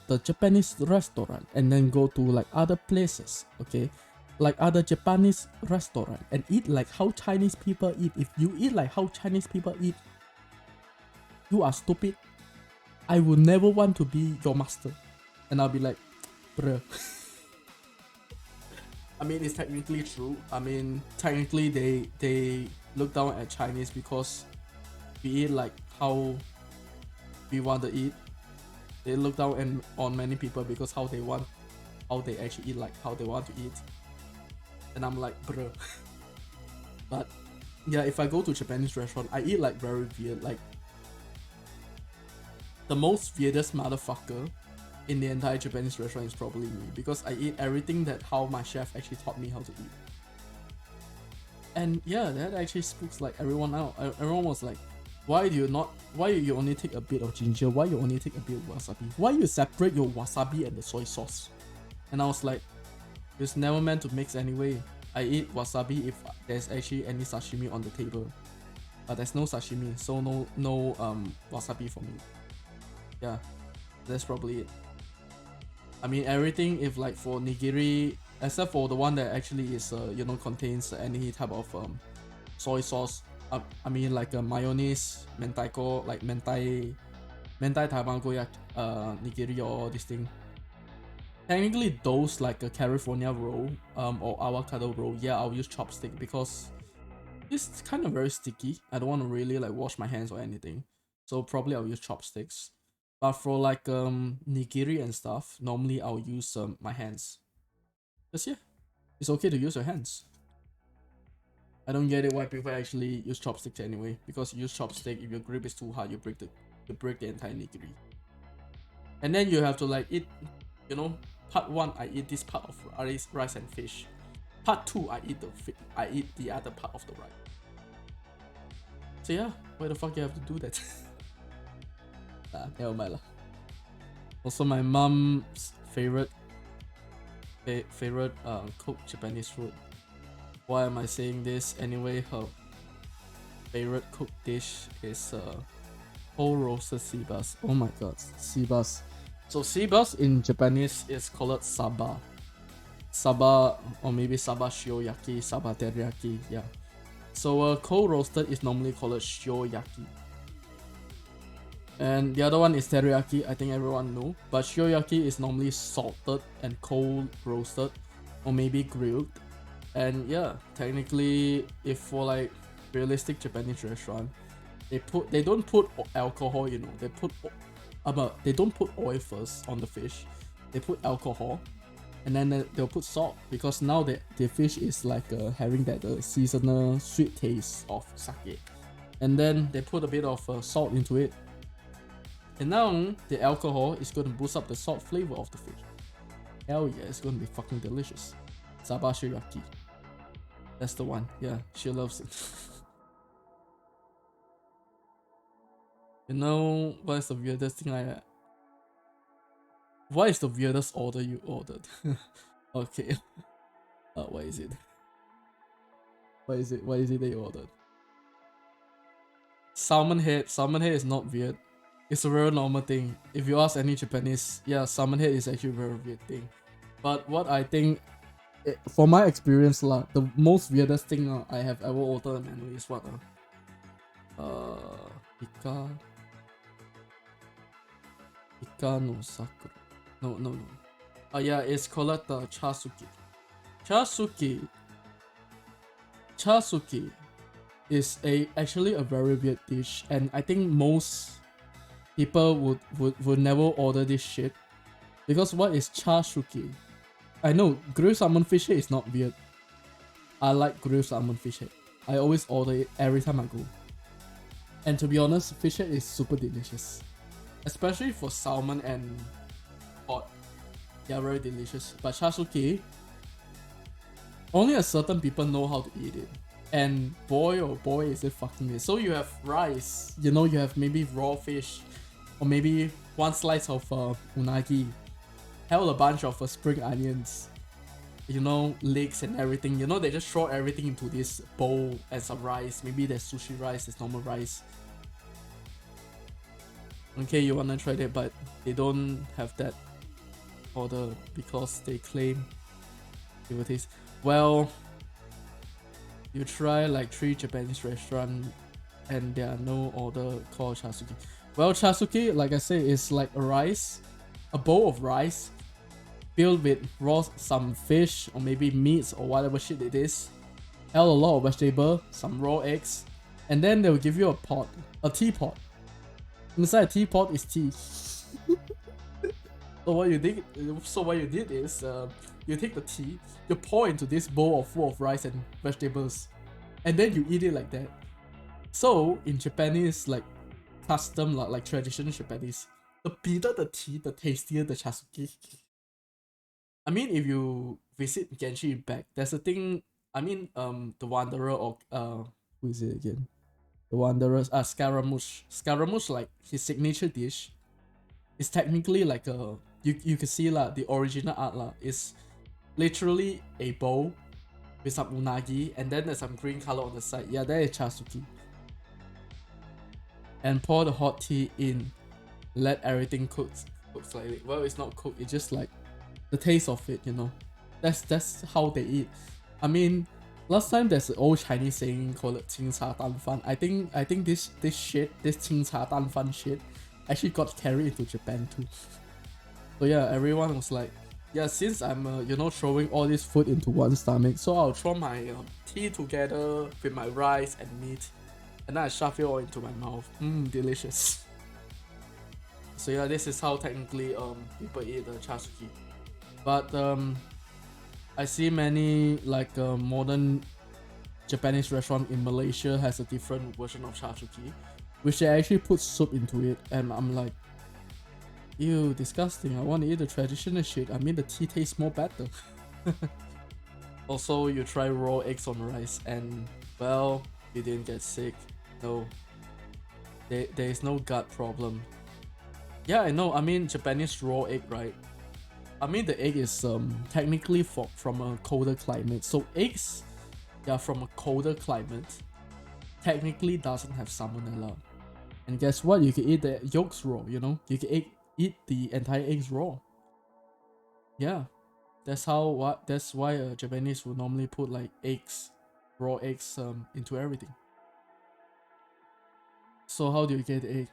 the Japanese restaurant and then go to like other places, okay? Like other Japanese restaurant and eat like how Chinese people eat. If you eat like how Chinese people eat, you are stupid. I will never want to be your master. And I'll be like, bruh. I mean, it's technically true. I mean, technically they look down at Chinese because we eat like how we want to eat. They look down on many people because how they actually eat, like how they want to eat. And I'm like, bro. But yeah, if I go to Japanese restaurant, I eat like very weird, like the most weirdest motherfucker in the entire Japanese restaurant is probably me, because I eat everything that how my chef actually taught me how to eat. And yeah, that actually spooks like everyone out. Everyone was like, why you only take a bit of ginger? Why you only take a bit of wasabi? Why you separate your wasabi and the soy sauce? And I was like, it's never meant to mix anyway. I eat wasabi if there's actually any sashimi on the table. But there's no sashimi, so no wasabi for me. Yeah, that's probably it. I mean, everything, if like for nigiri, except for the one that actually is you know, contains any type of soy sauce. I mean, like mayonnaise, mentaiko, like mentai tamago nigiri or this thing. Technically, those like a California roll or avocado roll, yeah, I'll use chopstick because it's kind of very sticky. I don't want to really like wash my hands or anything, so probably I'll use chopsticks. But for like nigiri and stuff, normally I'll use my hands. Cause yeah, it's okay to use your hands. I don't get it why people actually use chopsticks anyway. Because you use chopstick, if your grip is too hard, you break the entire nigiri. And then you have to like eat, you know, part 1 I eat this part of rice and fish. Part 2 I eat the other part of the rice. So yeah, why the fuck you have to do that? Never mind lah. Also, my mom's favorite cooked Japanese food. Why am I saying this? Anyway, her favorite cooked dish is whole roasted sea bass. Oh my god, sea bass. So sea bass in Japanese is called saba. Saba, or maybe saba shioyaki, saba teriyaki, yeah. So cold roasted is normally called shioyaki. And the other one is teriyaki, I think everyone know. But shioyaki is normally salted and cold roasted, or maybe grilled. And yeah, technically, if for like realistic Japanese restaurant, they don't put alcohol, you know. They don't put oil first on the fish. They put alcohol, and then they'll put salt, because now the fish is like having that seasonal sweet taste of sake, and then they put a bit of salt into it, and now the alcohol is going to boost up the salt flavor of the fish. Hell yeah, it's going to be fucking delicious. Sabashiraki. That's the one. Yeah, she loves it. You know what is the weirdest thing what is the weirdest order you ordered? Okay. What is it? What is it? What is it that you ordered? Salmon head. Salmon head is not weird. It's a very normal thing. If you ask any Japanese, yeah, salmon head is actually a very weird thing. But what I think, for my experience, the most weirdest thing I have ever ordered manually is what? Ika no sakura. No. Yeah, it's called chasuki. Chasuki is actually a very weird dish, and I think most people would never order this shit, because what is chasuki? I know grilled salmon fish head is not weird. I like grilled salmon fish head. I always order it every time I go. And to be honest, fish head is super delicious, especially for salmon and pot. They are very delicious. But chasuki, only a certain people know how to eat it. And boy, oh boy, is it fucking it. So you have rice, you know, you have maybe raw fish, or maybe one slice of unagi, hell a bunch of spring onions, you know, leeks and everything. You know, they just throw everything into this bowl and some rice. Maybe there's sushi rice, there's normal rice. Okay, you wanna try that, but they don't have that order because they claim it will taste well. You try like 3 Japanese restaurants and there are no order called chasuki. Well, chasuki, like I said, is like a bowl of rice filled with some fish or maybe meats or whatever shit it is. Hell, a lot of vegetable, some raw eggs, and then they will give you a teapot. Inside a teapot is tea. So what you did is you take the tea, you pour into this bowl full of rice and vegetables, and then you eat it like that. So in Japanese, like custom, like traditional Japanese, the bitter the tea, the tastier the chasuki. I mean, if you visit Genshin Impact, there's a thing. I mean, the Wanderer, or who is it again? The Wanderer, Scaramouche. Scaramouche, like his signature dish, is technically like you can see the original art is literally a bowl with some unagi, and then there's some green color on the side. Yeah, that is chasuki. And pour the hot tea in, let everything cook slightly. Well, it's not cooked, it's just like the taste of it, you know. That's how they eat. I mean, last time there's an old Chinese saying called it 清茶淡饭. I think this 清茶淡饭 shit actually got carried into Japan too. So yeah, everyone was like, yeah, since I'm you know, throwing all this food into one stomach, so I'll throw my tea together with my rice and meat, and then I shove it all into my mouth. Delicious. So yeah, this is how technically people eat the chasuki. But I see many like modern Japanese restaurant in Malaysia has a different version of chasuki, which they actually put soup into it, and I'm like, ew, disgusting. I want to eat the traditional shit. I mean, the tea tastes more better. Also, you try raw eggs on rice, and well, you didn't get sick. No, there is no gut problem. Yeah, I know. I mean, Japanese raw egg, right? I mean, the egg is technically from a colder climate. So eggs, yeah, from a colder climate, technically doesn't have salmonella. And guess what? You can eat the yolks raw. You know, you can eat the entire eggs raw. Yeah, that's why Japanese would normally put like raw eggs into everything. So how do you get the egg?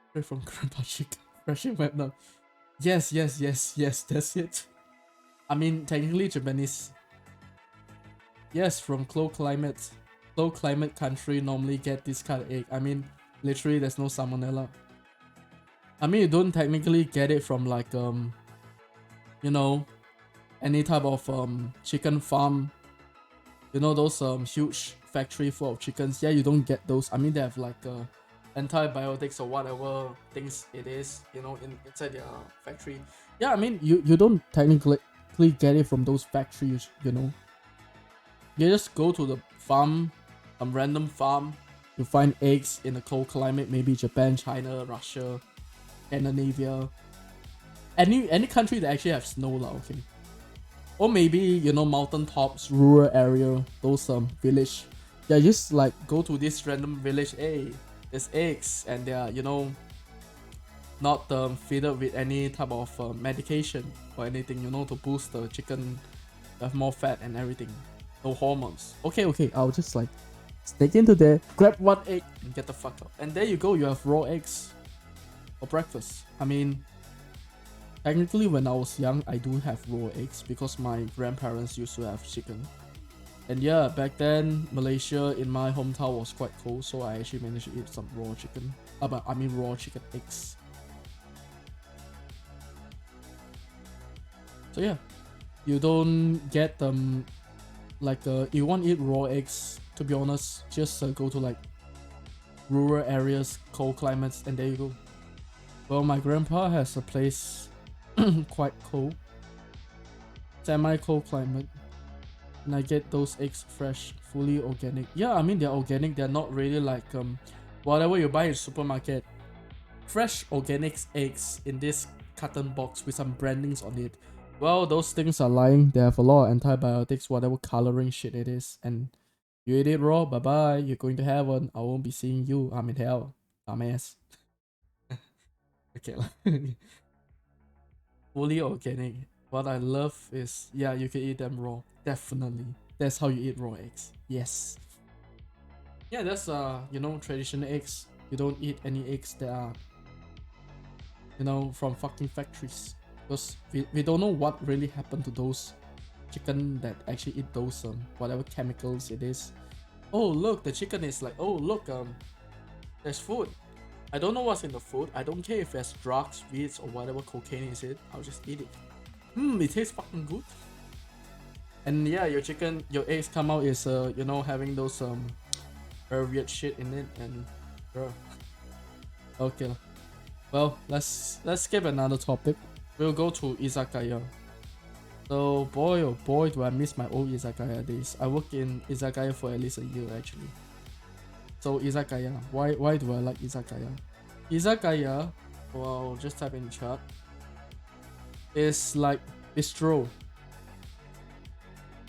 Straight from Grandpa Chicken, fresh in Vietnam. Yes, that's it. I mean, technically Japanese. Yes, from cold climate low climate country normally get this kind of egg. I mean, literally there's no salmonella. I mean, you don't technically get it from like you know, any type of chicken farm. You know, those huge factory full of chickens. Yeah, you don't get those. I mean, they have like antibiotics or whatever things it is, you know, inside their factory. Yeah, I mean, you don't technically get it from those factories, you know. You just go to the farm, some random farm, you find eggs in a cold climate, maybe Japan, China, Russia, Scandinavia, any country that actually have snow lah, okay. Or maybe, you know, mountain tops, rural area, those village. Yeah, just like go to this random village, hey, there's eggs, and they are, you know, not fed with any type of medication or anything, you know, to boost the chicken, have more fat and everything. No hormones. Okay, I'll just like sneak into there, grab one egg, and get the fuck out. And there you go, you have raw eggs for breakfast. I mean, technically when I was young, I do have raw eggs because my grandparents used to have chicken. And yeah, back then, Malaysia in my hometown was quite cold, so I actually managed to eat some raw chicken. But I mean raw chicken eggs. So yeah, you don't get them like you want to eat raw eggs, to be honest, just go to like rural areas, cold climates, and there you go. Well, my grandpa has a place quite cold, semi-cold climate, and I get those eggs fresh, fully organic. Yeah, I mean they're organic, they're not really like whatever you buy in supermarket. Fresh organic eggs in this carton box with some brandings on it. Well, those things are lying. They have a lot of antibiotics, whatever coloring shit it is, and you eat it raw, bye bye, you're going to heaven. I won't be seeing you, I'm in hell, dumbass. Okay. Fully organic. What I love is, yeah, you can eat them raw. Definitely. That's how you eat raw eggs. Yes. Yeah, that's you know, traditional eggs. You don't eat any eggs that are, you know, from fucking factories. Because we don't know what really happened to those chicken that actually eat those whatever chemicals it is. Oh look, the chicken is like, oh look, there's food. I don't know what's in the food. I don't care if there's drugs, weeds, or whatever cocaine is it. I'll just eat it. It tastes fucking good. And yeah, your chicken, your eggs come out is you know, having those very weird shit in it, and bro. Okay. Well, let's skip another topic. We'll go to izakaya. So boy oh boy, do I miss my old izakaya days. I worked in izakaya for at least a year actually. So izakaya, why do I like izakaya? Izakaya, well, just type in chat, is like bistro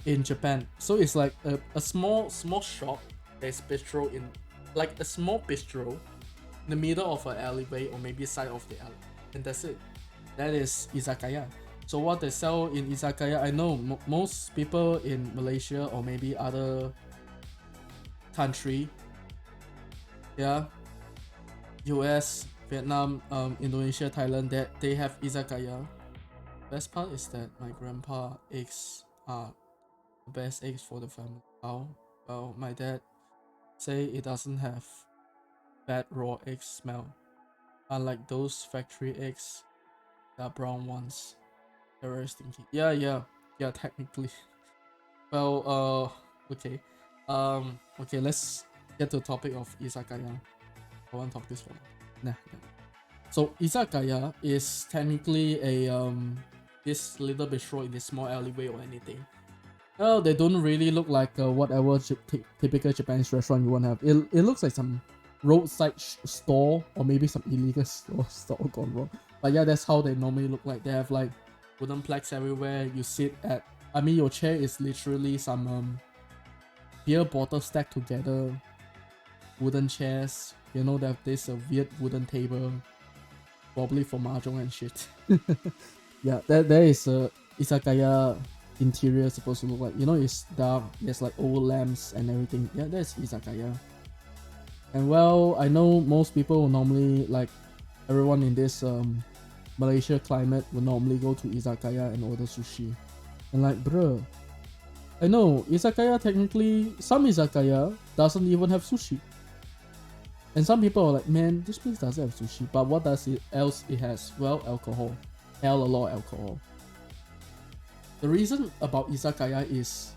in Japan. So it's like a small shop that's bistro in, like a small bistro in the middle of an alleyway or maybe side of the alley, and that's it. That is izakaya. So what they sell in izakaya, I know most people in Malaysia or maybe other country, yeah, US, Vietnam, Indonesia, Thailand, that they have izakaya. Best part is that my grandpa eggs are the best eggs for the family. How? Well, my dad say it doesn't have bad raw egg smell, unlike those factory eggs, the brown ones. They're very stinky. Yeah, technically. Well, okay. Okay, let's get to the topic of izakaya. I want to talk this one. Nah. So izakaya is technically a this little bistro in this small alleyway or anything. Well, they don't really look like whatever typical Japanese restaurant you want to have. It looks like some roadside store or maybe some illegal store gone wrong. But yeah, that's how they normally look like. They have like wooden planks everywhere. You sit at, I mean, your chair is literally some beer bottles stacked together, wooden chairs. You know, they have this weird wooden table, probably for mahjong and shit. Yeah, there is a izakaya interior supposed to look like. You know, it's dark. There's like old lamps and everything. Yeah, that's izakaya. And well, I know most people will normally, like everyone in this Malaysia climate, will normally go to izakaya and order sushi. And like, bruh, I know, izakaya technically, some izakaya doesn't even have sushi. And some people are like, man, this place doesn't have sushi. But what does it else it has? Well, alcohol. Hell a lot of alcohol. The reason about izakaya is,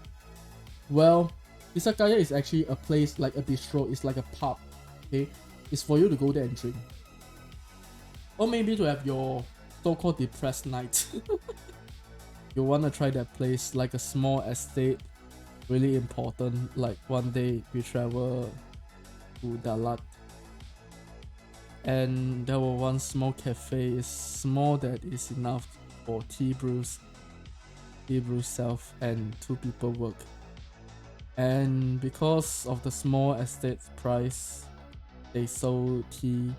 well, izakaya is actually a place like a bistro. It's like a pub. Okay, it's for you to go there and drink, or maybe to have your so-called depressed night. You wanna try that place, like a small estate, really important. Like one day we travel to Dalat, and there was one small cafe. It's small that is enough for tea brews self, and 2 people work. And because of the small estate price, they sold tea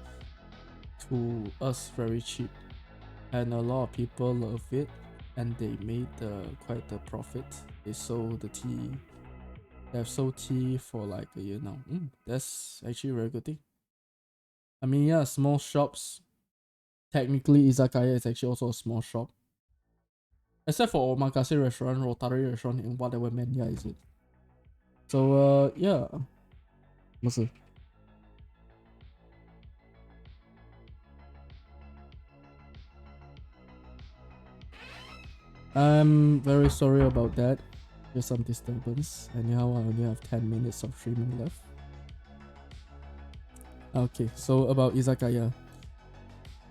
to us very cheap, and a lot of people love it, and they made quite a profit. They sold the tea. They have sold tea for like a year now. That's actually a very good thing. I mean, yeah, small shops. Technically, izakaya is actually also a small shop, except for omakase restaurant, rotary restaurant, and whatever mania is it. So yeah, what's it? I'm very sorry about that. There's some disturbance. Anyhow, I only have 10 minutes of streaming left. Okay, so about izakaya.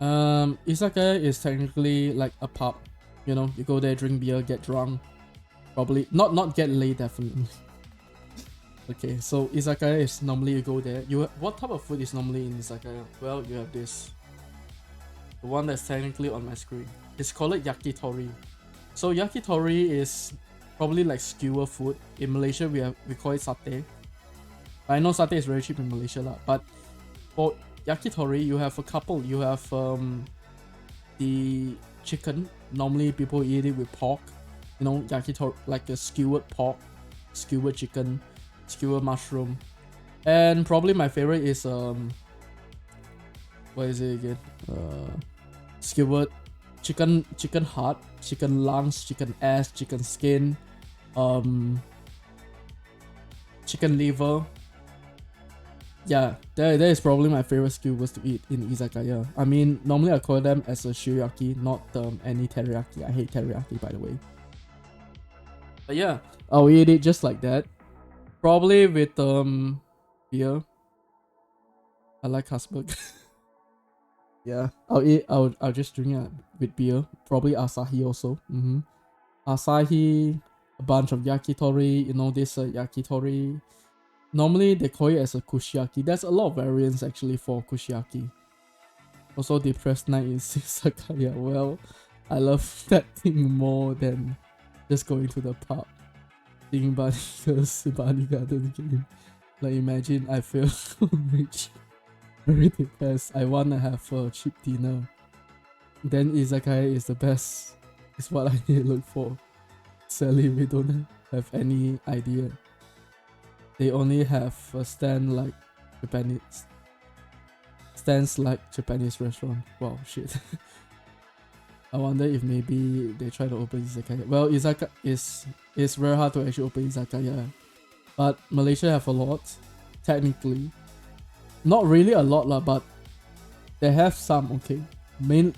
Izakaya is technically like a pub. You know, you go there, drink beer, get drunk. Probably not get laid, definitely. Okay, so izakaya is normally you go there. What type of food is normally in izakaya? Well, you have this. The one that's technically on my screen. It's called yakitori. So yakitori is probably like skewer food. In Malaysia, we call it satay. I know satay is very cheap in Malaysia lah, but for yakitori, you have a couple. You have the chicken. Normally, people eat it with pork. You know, yakitori, like a skewered pork, skewered chicken, skewered mushroom, and probably my favorite is what is it again? Skewered chicken heart, chicken lungs, chicken ass, chicken skin, chicken liver. Yeah, that is probably my favorite skewers to eat in izakaya. I mean, normally I call them as a shiryaki, not any teriyaki. I hate teriyaki, by the way. But yeah, I'll eat it just like that. Probably with beer. I like Hasburg. Yeah, I'll just drink it with beer. Probably Asahi also. Asahi, a bunch of yakitori. You know this yakitori. Normally they call it as a kushiyaki. There's a lot of variants actually for kushiyaki. Also, depressed night in izakaya. Well, I love that thing more than just going to the pub. Thinking about the Bali Garden game. Like imagine I feel rich, very depressed. I wanna have a cheap dinner. Then izakaya is the best. It's what I need to look for. Sadly, we don't have any idea. They only have a stand like Japanese. Stands like Japanese restaurant. Wow, shit. I wonder if maybe they try to open izakaya. Well, izakaya is very hard to actually open izakaya, but Malaysia have a lot. Technically, not really a lot lah, but they have some. Okay,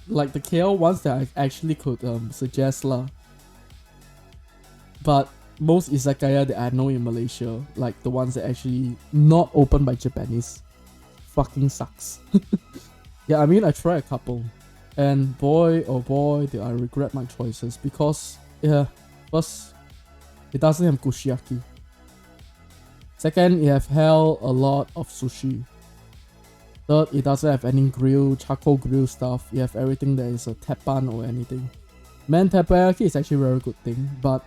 like the KL ones that I actually could suggest lah. But most izakaya that I know in Malaysia, like the ones that actually not open by Japanese, fucking sucks. Yeah, I mean I tried a couple, and boy oh boy do I regret my choices, because yeah, first it doesn't have kushiyaki. Second, it have hell a lot of sushi. Third, it doesn't have any grill, charcoal grill stuff. You have everything that is a teppan or anything. Man, teppanyaki is actually a very good thing, but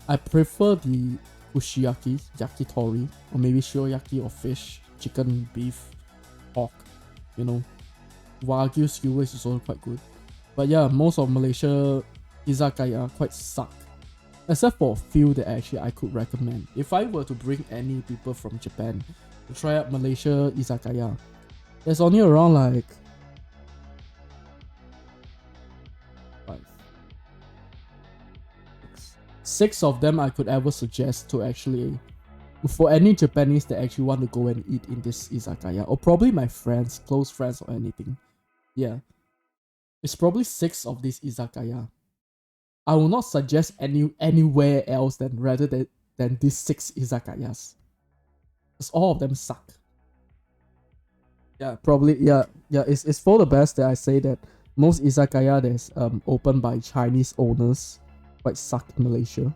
I prefer the kushiyaki, yakitori, or maybe shiroyaki or fish, chicken, beef, pork, you know. Wagyu skewers is also quite good. But yeah, most of Malaysia izakaya quite suck. Except for a few that actually I could recommend. If I were to bring any people from Japan to try out Malaysia izakaya, there's only around like 5, 6, 6 of them I could ever suggest to actually, for any Japanese that actually want to go and eat in this izakaya, or probably my friends, close friends or anything. Yeah, it's probably 6 of these izakaya. I will not suggest anywhere else than these 6 izakayas, because all of them suck. Yeah, probably, yeah, it's for the best that I say that most izakaya that's opened by Chinese owners quite suck in Malaysia.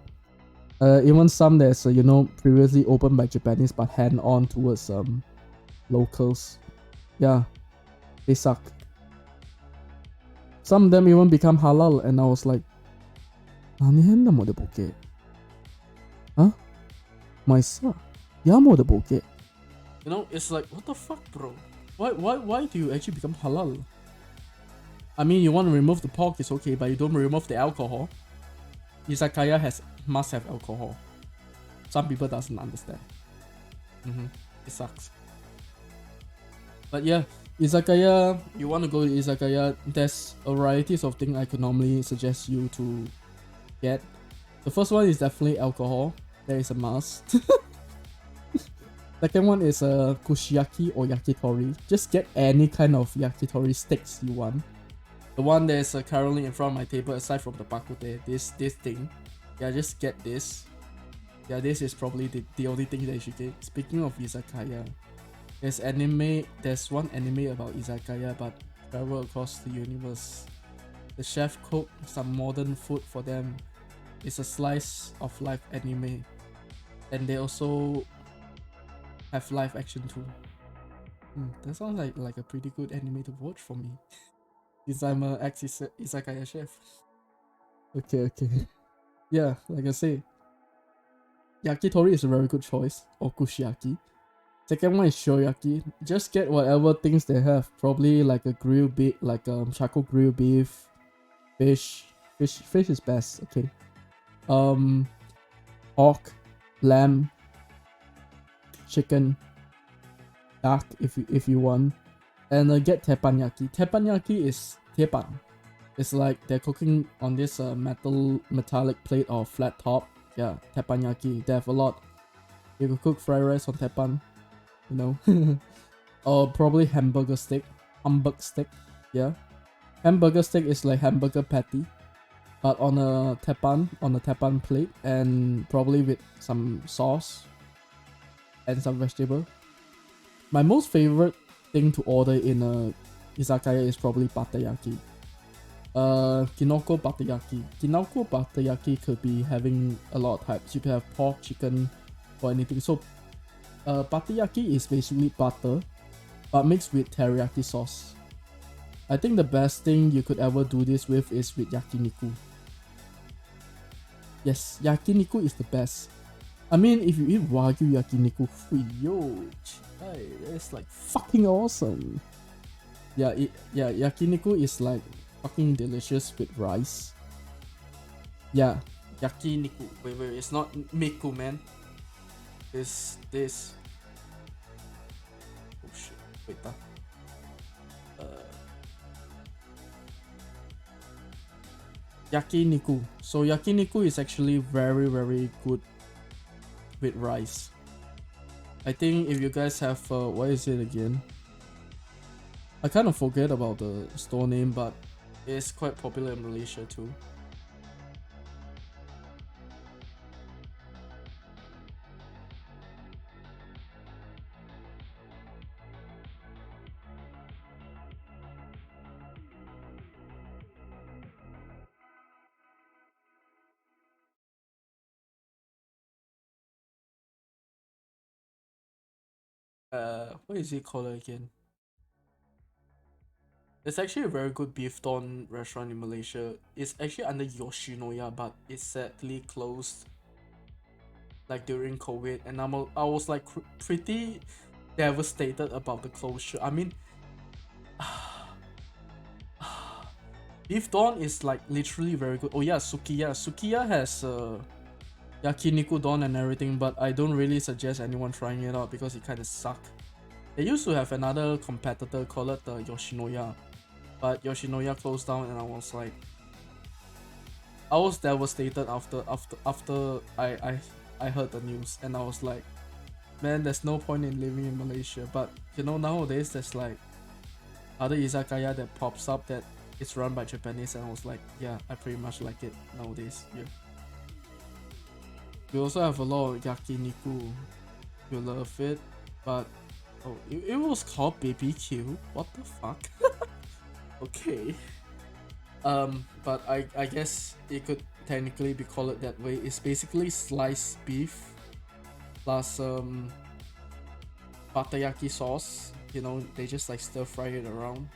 Even some that's previously opened by Japanese but hand on towards locals. Yeah, they suck. Some of them even become halal, and I was like, "Nani henna mode boke? Huh? Maisa, ya mode boke?" It's like, what the fuck, bro? Why do you actually become halal? I mean, you want to remove the pork, it's okay, but you don't remove the alcohol. Izakaya must have alcohol. Some people doesn't understand. It sucks. But yeah, izakaya, you want to go to izakaya, there's a variety of things I could normally suggest you to get. The first one is definitely alcohol. That is a must. Second one is kushiyaki or yakitori. Just get any kind of yakitori sticks you want. The one that's currently in front of my table, aside from the bakute, this thing. Yeah, just get this. Yeah, this is probably the only thing that you should get. Speaking of izakaya, there's one anime about izakaya but travel across the universe. The chef cooked some modern food for them. It's a slice of life anime, and they also have live action too. That sounds like a pretty good anime to watch for me, since I'm a ex-izakaya chef. Okay. Yeah, like I say, yakitori is a very good choice, or kushiyaki. Second one is shoyaki. Just get whatever things they have. Probably like a grilled beef, like charcoal grilled beef, fish is best. Okay. Pork, lamb, chicken, duck if you want, and get teppanyaki. Teppanyaki is teppan. It's like they're cooking on this metallic plate or flat top. Yeah, teppanyaki. They have a lot. You could cook fried rice on teppan, or probably hamburger steak. Yeah, hamburger steak is like hamburger patty, but on a teppan plate, and probably with some sauce and some vegetable. My most favorite thing to order in a izakaya is probably batayaki. Kinoko batayaki. Kinoko batayaki could be having a lot of types. You can have pork, chicken, or anything. So, batayaki is basically butter, but mixed with teriyaki sauce. I think the best thing you could ever do this with is with yakiniku. Yes, yakiniku is the best. I mean, if you eat wagyu yakiniku, it's like fucking awesome. Yeah, yakiniku is like fucking delicious with rice. Yeah, Yakiniku. Wait, it's not miku, man. This. Oh shit. Wait, yakiniku. So yakiniku is actually very, very good with rice. I think if you guys have what is it again? I kind of forget about the store name, but it's quite popular in Malaysia too. What is it called again? There's actually a very good beef don restaurant in Malaysia. It's actually under Yoshinoya, but it's sadly closed like during COVID, and I was like pretty devastated about the closure. I mean, beef don is like literally very good. Oh yeah, Sukiya has yakiniku don and everything, but I don't really suggest anyone trying it out because it kind of suck. They used to have another competitor called Yoshinoya, but Yoshinoya closed down, and I was like, I was devastated after I heard the news, and I was like, man, there's no point in living in Malaysia. But you know, nowadays there's like other izakaya that pops up that it's run by Japanese, and I was like, yeah, I pretty much like it nowadays. Yeah. We also have a lot of yakiniku. You love it, but oh, it was called BBQ. What the fuck? Okay. But I guess it could technically be called it that way. It's basically sliced beef plus batayaki sauce. You know, they just like stir fry it around,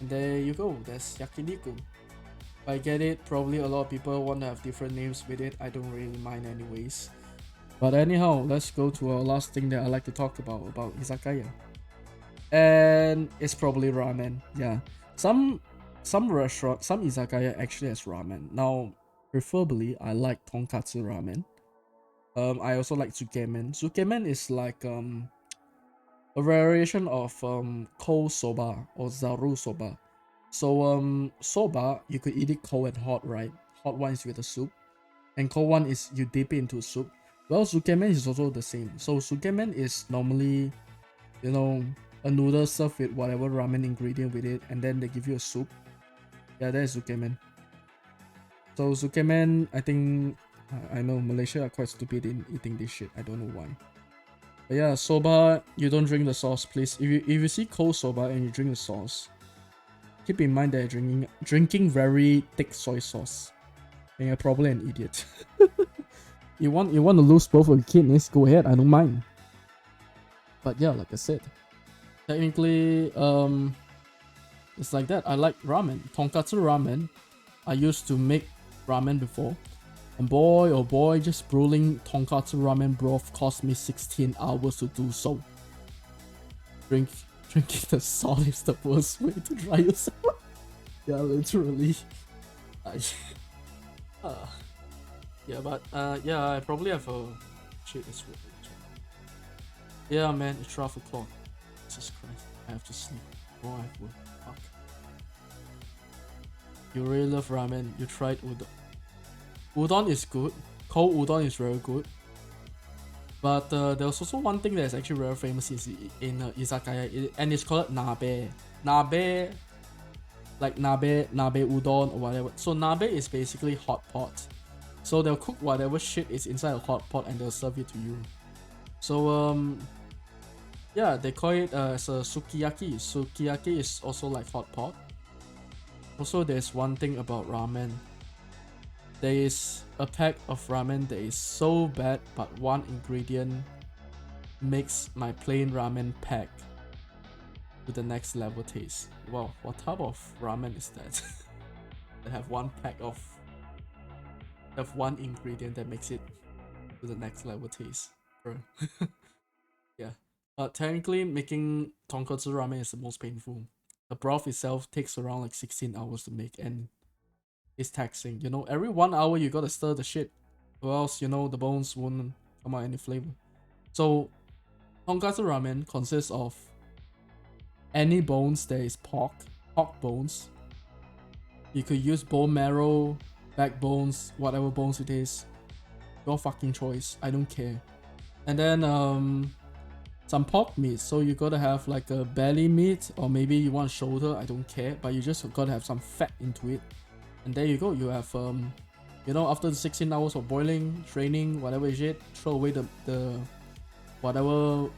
and there you go. That's yakiniku. I get it. Probably a lot of people want to have different names with it. I don't really mind anyways. But anyhow, let's go to our last thing that I like to talk about izakaya. And it's probably ramen. Yeah. Some restaurant, some izakaya actually has ramen. Now, preferably I like tonkatsu ramen. I also like tsukemen. Tsukemen is like a variation of cold soba or zaru soba. So soba, you could eat it cold and hot, right? Hot one is with the soup, and cold one is you dip it into soup. Well, tsukemen is also the same. So tsukemen is normally, you know, a noodle served with whatever ramen ingredient with it, and then they give you a soup. Yeah, that is tsukemen. So tsukemen, I think, I know Malaysia are quite stupid in eating this shit. I don't know why. But yeah, soba, you don't drink the sauce, please. If you see cold soba and you drink the sauce, keep in mind that you're drinking very thick soy sauce, and you're probably an idiot. You want to lose both of your kidneys? Go ahead, I don't mind. But yeah, like I said, technically, it's like that. I like ramen, tonkatsu ramen. I used to make ramen before, and boy oh boy, just brewing tonkatsu ramen broth cost me 16 hours to do so. Drinking the salt is the worst way to dry yourself. Yeah, literally. Yeah, but yeah, I probably have a shit. It's really. Yeah, man, it's 12 o'clock. Jesus Christ, I have to sleep. Oh, I have work. Fuck. You really love ramen. You tried udon. Udon is good. Cold udon is very good. But there's also one thing that is actually very famous in izakaya, and it's called nabe. Nabe, like nabe udon or whatever. So nabe is basically hot pot. So they'll cook whatever shit is inside a hot pot and they'll serve it to you. So yeah, they call it as a sukiyaki. Sukiyaki is also like hot pot. Also, there's one thing about ramen. There is a pack of ramen that is so bad, but one ingredient makes my plain ramen pack to the next level taste. Wow, what type of ramen is that? They have one pack of one ingredient that makes it to the next level taste, bro. Yeah, but technically making tonkatsu ramen is the most painful. The broth itself takes around like 16 hours to make, and it's taxing. You know, every 1 hour you gotta stir the shit, or else, you know, the bones won't come out any flavor. So tonkatsu ramen consists of any bones that is pork bones. You could use bone marrow, backbones, whatever bones it is. Your fucking choice. I don't care. And then some pork meat. So you gotta have like a belly meat, or maybe you want shoulder. I don't care, but you just gotta have some fat into it. And there you go. You have you know, after the 16 hours of boiling, training, whatever shit, throw away the whatever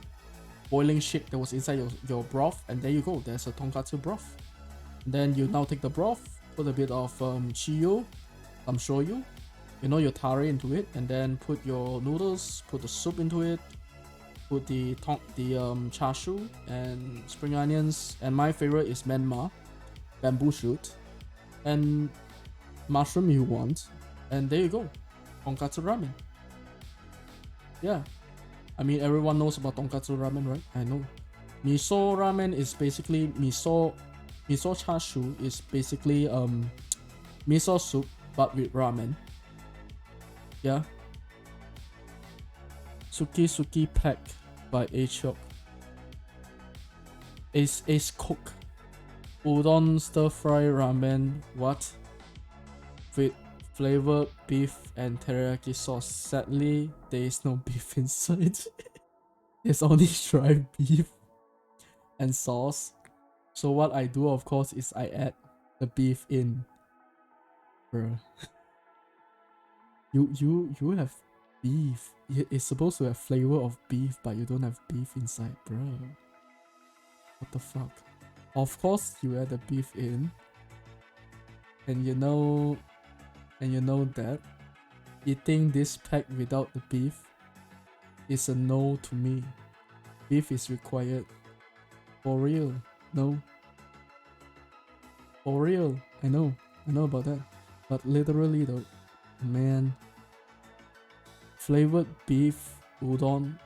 boiling shit that was inside your broth, and there you go. There's a tonkatsu broth. And then you now take the broth, put a bit of chiyo, some shoyu, you know, your tare into it, and then put your noodles, put the soup into it, put the char siu and spring onions, and my favorite is menma, bamboo shoot, and mushroom you want, and there you go, tonkatsu ramen. Yeah, I mean, everyone knows about tonkatsu ramen, right? I know. Miso ramen is basically miso char siu is basically miso soup but with ramen. Yeah. Suki Pack by H-Yok. Ace Cook. Udon stir fry ramen. What? With flavored beef and teriyaki sauce. Sadly, there is no beef inside. There's only dry beef and sauce. So what I do, of course, is I add the beef in. Bruh. You have beef. It's supposed to have flavor of beef, but you don't have beef inside, bruh. What the fuck? Of course you add the beef in. And you know that eating this pack without the beef is a no to me. Beef is required. For real. No. For real. I know about that. But literally though, man. Flavored beef udon,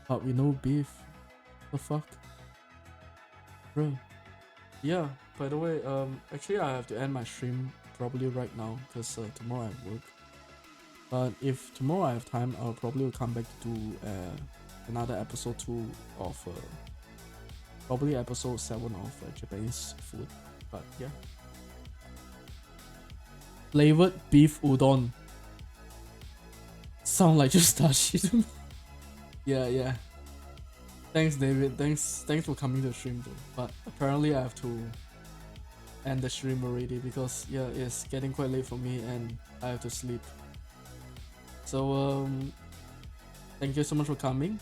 but with no beef. The fuck? Bro. Yeah, by the way, actually I have to end my stream probably right now because tomorrow I have work. But if tomorrow I have time, I'll probably come back to another episode 2 of probably episode 7 of Japanese food. But yeah, flavored beef udon. Sound like just Dashi to me. Yeah. Thanks, David. Thanks for coming to the stream though. But apparently I have to end the stream already because yeah, it's getting quite late for me and I have to sleep. So thank you so much for coming.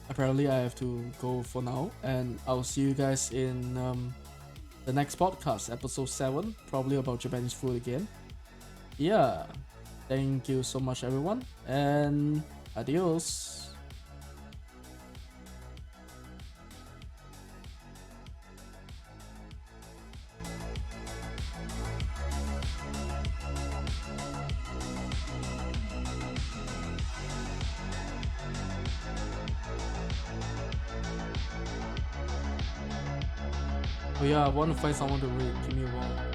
Apparently I have to go for now, and I'll see you guys in the next podcast, episode 7, probably about Japanese food again. Yeah, thank you so much everyone, and adios. Oh yeah, I want to find someone to read. Give me a while.